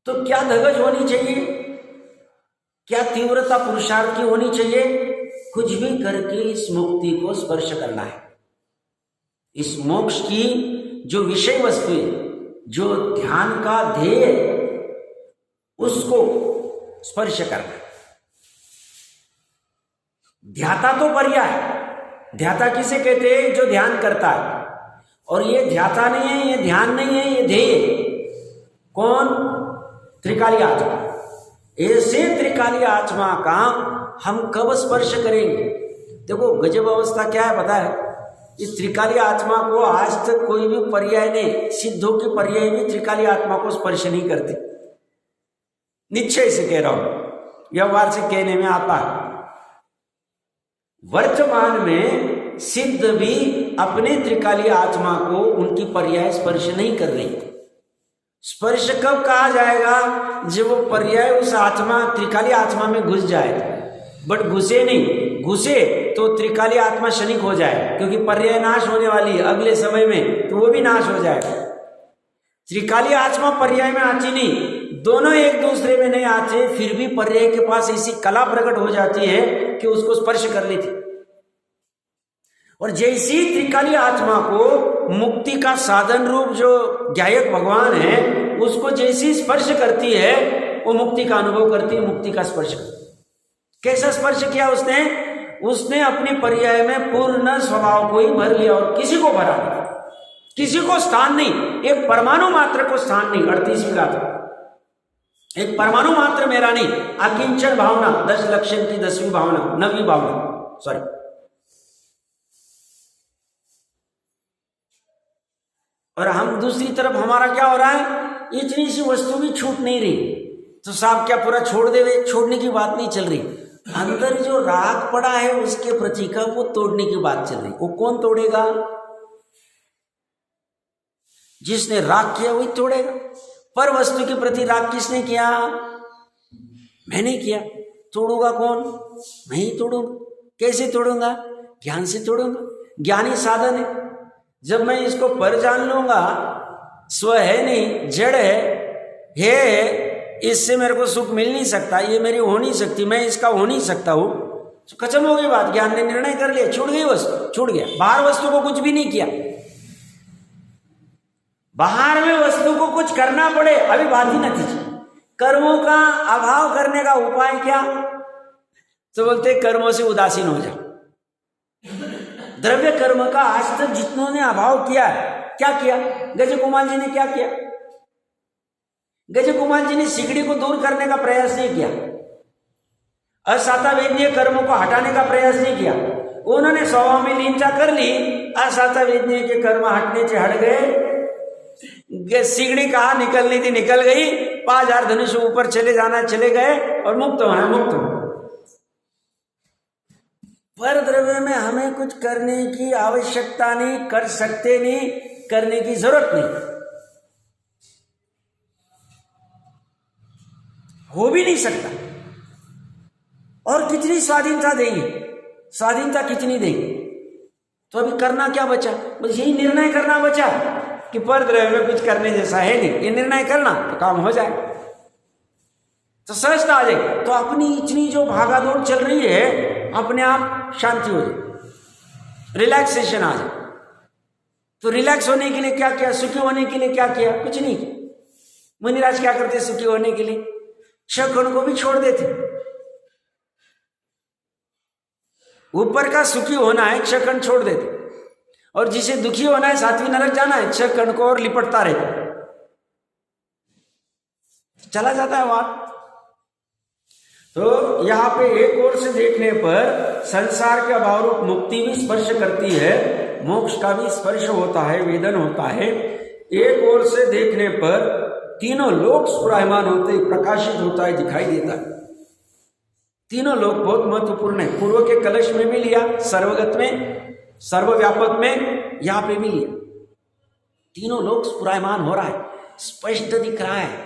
तो क्या धगज होनी चाहिए, क्या तीव्रता पुरुषार्थ की होनी चाहिए? कुछ भी करके इस मुक्ति को स्पर्श करना है। इस मोक्ष की जो विषय वस्तु है, जो ध्यान का ध्येय है, उसको स्पर्श करना है। ध्याता तो पर्याय, ध्याता किसे कहते हैं? जो ध्यान करता है। और ये ध्याता नहीं है, ये ध्यान नहीं है, ये ध्येय। कौन? त्रिकाली आत्मा। ऐसे त्रिकाली आत्मा का हम कब स्पर्श करेंगे? देखो गजब अवस्था क्या है पता है? इस त्रिकाली आत्मा को आज तक कोई भी पर्याय नहीं, सिद्धों के पर्याय भी त्रिकाली आत्मा को स्पर्श नहीं करते। निश्चय से कह रहा हूं, व्यवहार से कहने में आता है। वर्तमान में सिद्ध भी अपने त्रिकाली आत्मा को उनकी पर्याय स्पर्श नहीं कर रही। स्पर्श कब कहा जाएगा? जब वो पर्याय उस आत्मा, त्रिकाली आत्मा में घुस जाए। बट घुसे नहीं, घुसे तो त्रिकाली आत्मा क्षणिक हो जाए, क्योंकि पर्याय नाश होने वाली है अगले समय में, तो वो भी नाश हो जाएगा। त्रिकाली आत्मा पर्याय में आती नहीं, दोनों एक दूसरे में नहीं आते, फिर भी पर्याय के पास ऐसी कला प्रकट हो जाती है कि उसको स्पर्श कर लेती। और जैसी त्रिकाली आत्मा को मुक्ति का साधन रूप जो ज्ञायक भगवान है, उसको जैसी स्पर्श करती है, वो मुक्ति का अनुभव करती है, मुक्ति का स्पर्श करती है। कैसा स्पर्श किया उसने? उसने अपने पर्याय में पूर्ण स्वभाव को ही भर लिया और किसी को भरा नहीं, किसी को स्थान नहीं, एक परमाणु मात्र को स्थान नहीं। 38वीं गाथा, एक परमाणु मात्र मेरा नहीं, अकिंचन भावना, 10 लक्षण की 10वीं भावना, 9वीं भावना, सॉरी। और हम दूसरी तरफ हमारा क्या हो रहा है? इतनी सी वस्तु भी छूट नहीं रही, तो साहब क्या पूरा छोड़ दे? छोड़ने की बात नहीं चल रही, अंदर जो राग पड़ा है उसके प्रति का वो तोड़ने की बात चल रही। वो कौन तोड़ेगा? जिसने राग किया वही तोड़ेगा। पर वस्तु के प्रति राग किसने किया? मैंने किया। तोड़ूंगा कौन? मैं ही तोड़ूंगा। कैसे तोड़ूंगा? ज्ञान से तोड़ूंगा। ज्ञानी साधन है। जब मैं इसको पर जान लूंगा, स्व है नहीं, जड़ है, इससे मेरे को सुख मिल नहीं सकता, ये मेरी हो नहीं सकती, मैं इसका हो नहीं सकता हूं, तो खत्म हो गई बात। ज्ञान ने निर्णय कर लिया, छूट गई वस्तु, छूट गया। बाहर वस्तु को कुछ भी नहीं किया। बाहर में वस्तु को कुछ करना पड़े अभी बात ही नतीजे। कर्मों का अभाव करने का उपाय क्या? तो बोलते कर्मों से उदासीन हो जाओ। द्रव्य कर्म का आज तक जितनों ने अभाव किया है, क्या किया? गज कुमार जी ने क्या किया? गज कुमार जी ने सिगड़ी को दूर करने का प्रयास नहीं किया, असातावेदनीय कर्मों को हटाने का प्रयास नहीं किया। उन्होंने स्वभाव में लीनता कर ली, असातावेदनीय के कर्म हटने से हट गए। सिगड़ी कहा निकलनी थी निकल गई, 5000 धनुष ऊपर चले जाना चले गए, और मुक्त होना मुक्त हो। पर द्रव्य में हमें कुछ करने की आवश्यकता नहीं, कर सकते नहीं, करने की जरूरत नहीं, हो भी नहीं सकता। और कितनी स्वाधीनता देंगे? स्वाधीनता कितनी देंगे? तो अभी करना क्या बचा? बस यही निर्णय करना बचा कि पर द्रव्य में कुछ करने जैसा है नहीं, ये निर्णय करना तो काम हो जाए, तो सहजता आ जाएगी। तो अपनी इतनी जो भागादौड़ चल रही है, अपने आप शांति हो जाए, रिलैक्सेशन आ जाए। तो रिलैक्स होने के लिए क्या किया? सुखी होने के लिए क्या किया? कुछ नहीं किया। मुनिराज क्या करते? सुखी होने के लिए क्षण को भी छोड़ देते। ऊपर का सुखी होना है, क्षण छोड़ देते, और जिसे दुखी होना है, सातवीं नरक जाना है, क्षण को और लिपटता रहता, चला जाता है वहां। तो यहां पे एक ओर से देखने पर संसार के अभाव रूप मुक्ति भी स्पर्श करती है, मोक्ष का भी स्पर्श होता है, वेदन होता है। एक ओर से देखने पर तीनों लोक स्फुरायमान होते, प्रकाशित होता है, दिखाई देता है। तीनों लोक बहुत महत्वपूर्ण है। पूर्व के कलश में भी लिया, सर्वगत में, सर्वव्यापक में, यहां पे भी लिया। तीनों लोक स्फुरायमान हो रहा है, स्पष्ट दिख रहा है।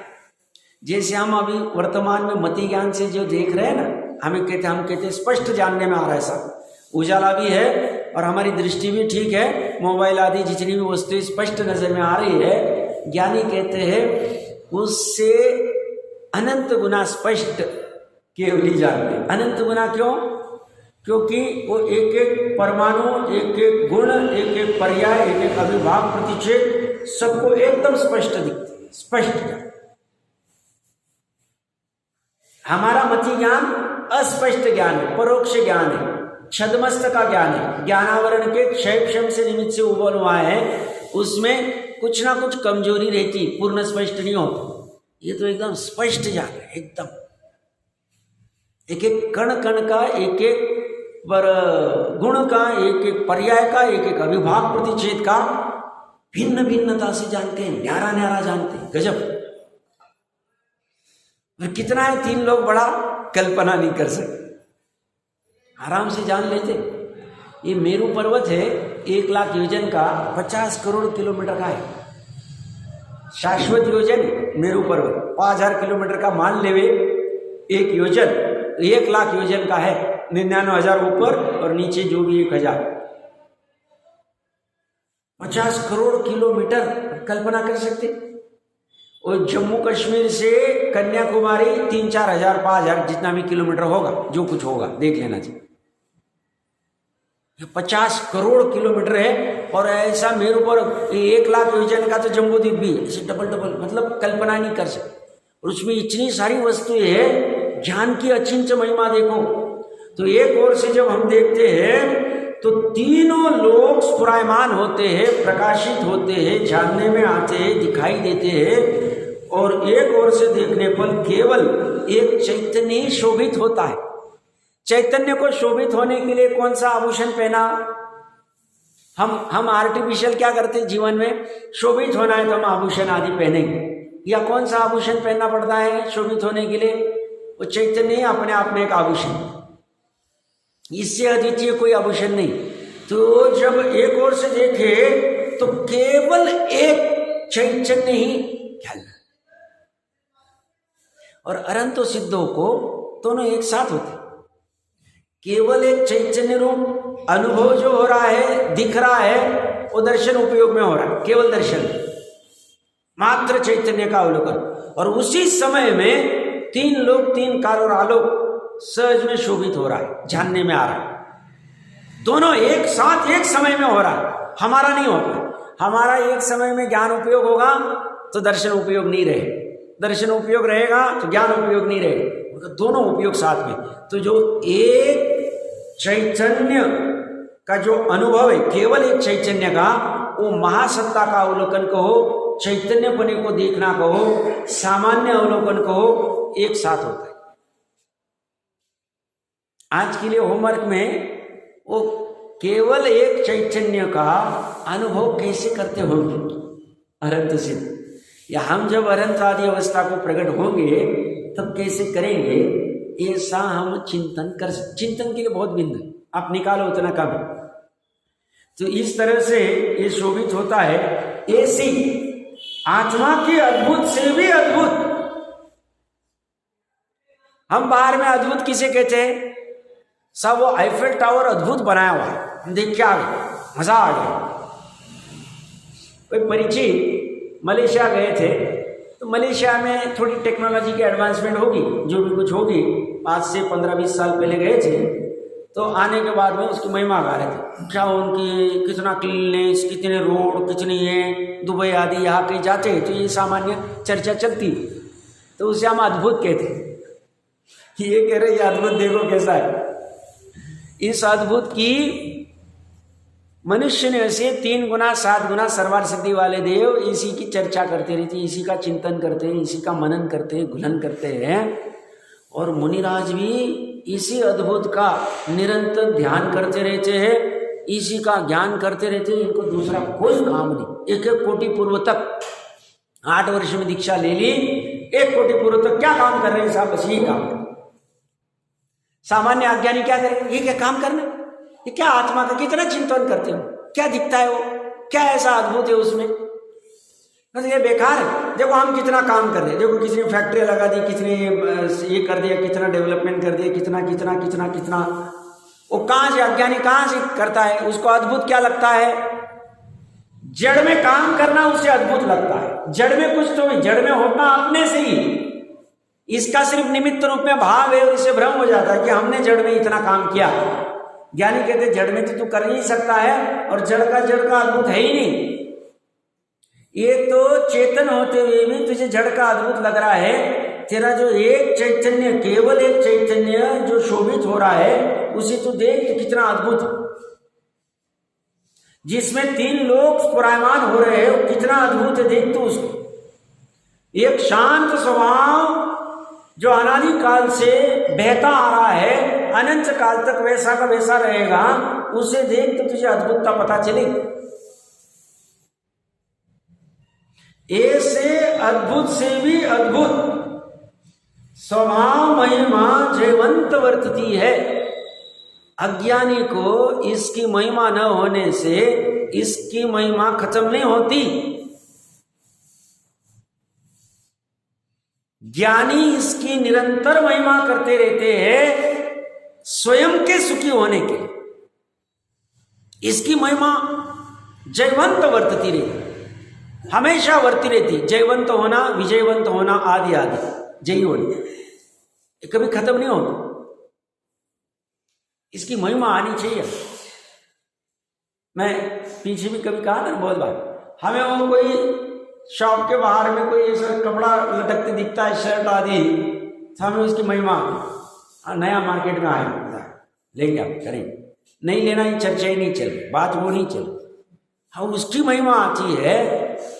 जैसे हम अभी वर्तमान में मति ज्ञान से जो देख रहे हैं ना, हम कहते स्पष्ट जानने में आ रहा है। सब उजाला भी है और हमारी दृष्टि भी ठीक है, मोबाइल आदि जितनी भी वस्तुएं स्पष्ट नजर में आ रही है। ज्ञानी कहते हैं उससे अनंत गुना स्पष्ट केवली जानते। अनंत गुना क्यों? क्योंकि वो एक एक परमाणु, एक एक गुण, एक एक पर्याय, एक एक अविभाव प्रतिच्छेद सबको एकदम स्पष्ट दिखते, स्पष्ट ज्ञान। हमारा मति ज्ञान अस्पष्ट ज्ञान है, परोक्ष ज्ञान है, छदमस्त का ज्ञान है। ज्ञानावरण के क्षय क्षम से निमित्त से उबल हुआ है, उसमें कुछ ना कुछ कमजोरी रहती, पूर्ण स्पष्ट नहीं होता। ये तो एकदम स्पष्ट ज्ञान है, एकदम एक एक कण कण का, एक एक पर गुण का, एक एक पर्याय का, एक एक अविभाव प्रतिच्छेद का भिन्न भिन्नता से जानते हैं, न्यारा न्यारा जानते हैं। गजब। और कितना है, 3 लोग बड़ा कल्पना नहीं कर सकते, आराम से जान लेते। ये मेरू पर्वत है, 1 लाख योजन का, 50 करोड़ किलोमीटर का है। शाश्वत योजन मेरू पर्वत 5000 किलोमीटर का मान लेवे, एक योजन 1 लाख योजन का है, 99,000 ऊपर और नीचे जो भी 1000, 50 करोड़ किलोमीटर। कल्पना कर सकते? और जम्मू कश्मीर से कन्याकुमारी 3-4 हजार 5,000 जितना भी किलोमीटर होगा, जो कुछ होगा देख लेना चाहिए। 50 करोड़ किलोमीटर है, और ऐसा मेरू पर 1 लाख योजन का तो जम्बूद्वीप भी है, इसे डबल डबल, मतलब कल्पना नहीं कर सकते। और उसमें इतनी सारी वस्तुएं है, ज्ञान की अचिंत्य महिमा देखो। तो एक ओर से जब हम देखते हैं तो तीनों लोग स्फुरायमान होते हैं, प्रकाशित होते हैं, जानने में आते हैं, दिखाई देते हैं। और एक ओर से देखने पर केवल एक चैतन्य ही शोभित होता है। चैतन्य को शोभित होने के लिए कौन सा आभूषण पहना? हम आर्टिफिशियल क्या करते हैं जीवन में? शोभित होना है तो हम आभूषण आदि पहनेंगे, या कौन सा आभूषण पहनना पड़ता है शोभित होने के लिए? वो चैतन्य ही अपने आप में एक आभूषण। इससे अद्वितीय कोई आभूषण नहीं। तो जब एक ओर से देखे तो केवल एक चैतन्य ही ख्याल, और अनंतो सिद्धों को दोनों एक साथ होते। केवल एक चैतन्य रूप अनुभव जो हो रहा है, दिख रहा है, वो दर्शन उपयोग में हो रहा है, केवल दर्शन मात्र चैतन्य का अवलोकन। और उसी समय में तीन लोग, तीन काल और आलोक सहज में शोभित हो रहा है, जानने में आ रहा है। दोनों एक साथ एक समय में हो रहा है, हमारा नहीं होगा। हमारा एक समय में ज्ञान उपयोग होगा तो दर्शन उपयोग नहीं रहेगा, दर्शन उपयोग रहेगा तो ज्ञान उपयोग नहीं रहेगा, दोनों उपयोग साथ में। तो जो एक चैतन्य का जो अनुभव है, केवल एक चैतन्य का, वो महासत्ता का अवलोकन कहो, चैतन्यपने को देखना कहो, सामान्य अवलोकन कहो, एक साथ होता है। आज के लिए होमवर्क में वो केवल एक चैतन्य का अनुभव कैसे करते होंगे अनंत सिद्ध, या हम जब अनंत आदि अवस्था को प्रकट होंगे तब कैसे करेंगे, ऐसा हम चिंतन कर सकते। चिंतन के लिए बहुत बिंदु आप निकालो उतना कम। तो इस तरह से ये शोभित होता है। ऐसी आत्मा की अद्भुत से भी अद्भुत, हम बाहर में अद्भुत किसे कहते हैं? सब वो आईफेल टावर अद्भुत बनाया हुआ है, हम देख के आ गए, मजा आ गया। कोई परिचित मलेशिया गए थे, तो मलेशिया में थोड़ी टेक्नोलॉजी की एडवांसमेंट होगी, जो भी कुछ होगी, आज से 15-20 साल पहले गए थे। तो आने के बाद में उसकी महिमा गा रहे थे, क्या उनकी कितना क्लीननेस, कितने रोड, कितनी ये दुबई आदि यहाँ कहीं जाते हैं तो ये सामान्य चर्चा चलती। तो उसे हम अद्भुत कहते कि ये कह रहे ये अद्भुत देखो कैसा है। इस अद्भुत की मनुष्य ने ऐसे 3 गुना 7 गुना सर्वार सिद्धि वाले देव इसी की चर्चा करते रहते, इसी का चिंतन करते हैं, इसी का मनन करते हैं, घुलन करते हैं। और मुनिराज भी इसी अद्भुत का निरंतर ध्यान करते रहते हैं, इसी का ज्ञान करते रहते हैं, इनको दूसरा कोई काम नहीं। 1-1 कोटि पूर्व तक 8 वर्ष में दीक्षा ले ली, 1 कोटि पूर्व तक क्या काम कर रहे हैं साहब? बस यही काम। सामान्य अज्ञानी क्या करें? ये क्या काम करना, ये क्या आत्मा का कितना चिंतन करते हो, क्या दिखता है वो, क्या ऐसा अद्भुत है उसमें? बस ये बेकार है। देखो हम कितना काम कर रहे हैं, देखो कितनी फैक्ट्री लगा दी, कितने ये कर दिया, कितना डेवलपमेंट कर दिया, कितना कितना कितना कितना। वो कहाँ से अज्ञानी कहाँ से करता है? उसको अद्भुत क्या लगता है? जड़ में काम करना उसे अद्भुत लगता है। जड़ में कुछ तो जड़ में होना अपने से ही, इसका सिर्फ निमित्त रूप में भाव है और इससे भ्रम हो जाता है कि हमने जड़ में इतना काम किया। ज्ञानी कहते जड़ में तो तू कर नहीं सकता है, और जड़ का अद्भुत है ही नहीं। ये तो चेतन होते हुए भी तुझे जड़ का अद्भुत लग रहा है। तेरा जो एक चैतन्य, केवल एक चैतन्य जो शोभित हो रहा है, उसे तू देख तो कितना अद्भुत, जिसमें 3 लोग स्फुरायमान हो रहे हैं, कितना अद्भुत है, देख तो उसको। एक शांत स्वभाव जो अनादि काल से बहता आ रहा है, अनंत काल तक वैसा का वैसा रहेगा, उसे देख तो तुझे अद्भुतता पता चलेगी। ऐसे अद्भुत से भी अद्भुत स्वभाव महिमा जयवंत वर्तती है। अज्ञानी को इसकी महिमा न होने से इसकी महिमा खत्म नहीं होती। ज्ञानी इसकी निरंतर महिमा करते रहते हैं स्वयं के सुखी होने के। इसकी महिमा जयवंत वर्तती रहती, हमेशा वर्ती रहती। जयवंत होना, विजयवंत होना, आदि आदि जय होनी, कभी खत्म नहीं होता। इसकी महिमा आनी चाहिए। मैं पीछे भी कभी कहा था बहुत बार, हमें वो कोई शॉप के बाहर में कोई ऐसा कपड़ा लटकते दिखता है, शर्ट आदि, तो हमें उसकी महिमा, नया मार्केट में आया लेंगे, आप करेंगे, नहीं लेना ही चर्चा ही नहीं चल, बात वो नहीं चल। हाँ, उसकी महिमा आती है,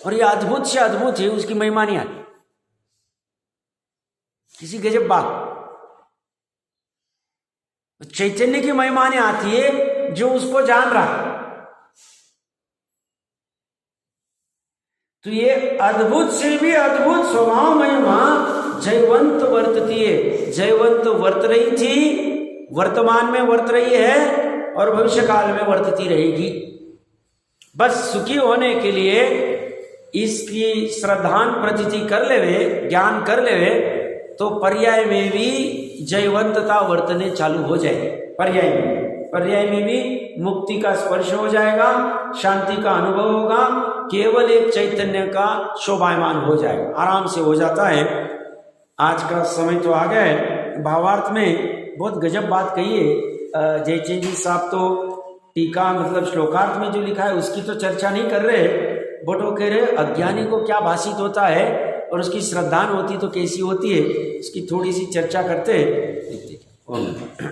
और ये अद्भुत से अद्भुत है, उसकी महिमा नहीं आती। किसी गजब बात, चैतन्य की महिमा नहीं आती है जो उसको जान रहा। तो ये अद्भुत से भी अद्भुत स्वभाव महिमा जयवंत वर्तती है। जयवंत वर्त रही थी, वर्तमान में वर्त रही है और भविष्य काल में वर्तती रहेगी। बस सुखी होने के लिए इसकी श्रद्धान प्रतीति कर लेवे, ज्ञान कर लेवे, तो पर्याय में भी जयवंतता वर्तने चालू हो जाए। पर्याय में भी मुक्ति का स्पर्श हो जाएगा, शांति का अनुभव होगा, केवल एक चैतन्य का शोभायमान हो जाएगा, आराम से हो जाता है। आज का समय तो आ गया है। भावार्थ में बहुत गजब बात कही है जयचंद जी साहब। तो टीका मतलब श्लोकार्थ में जो लिखा है उसकी तो चर्चा नहीं कर रहे, बट वो कह रहे अज्ञानी को क्या भाषित होता है और उसकी श्रद्धान होती तो कैसी होती है, इसकी थोड़ी सी चर्चा करते हैं।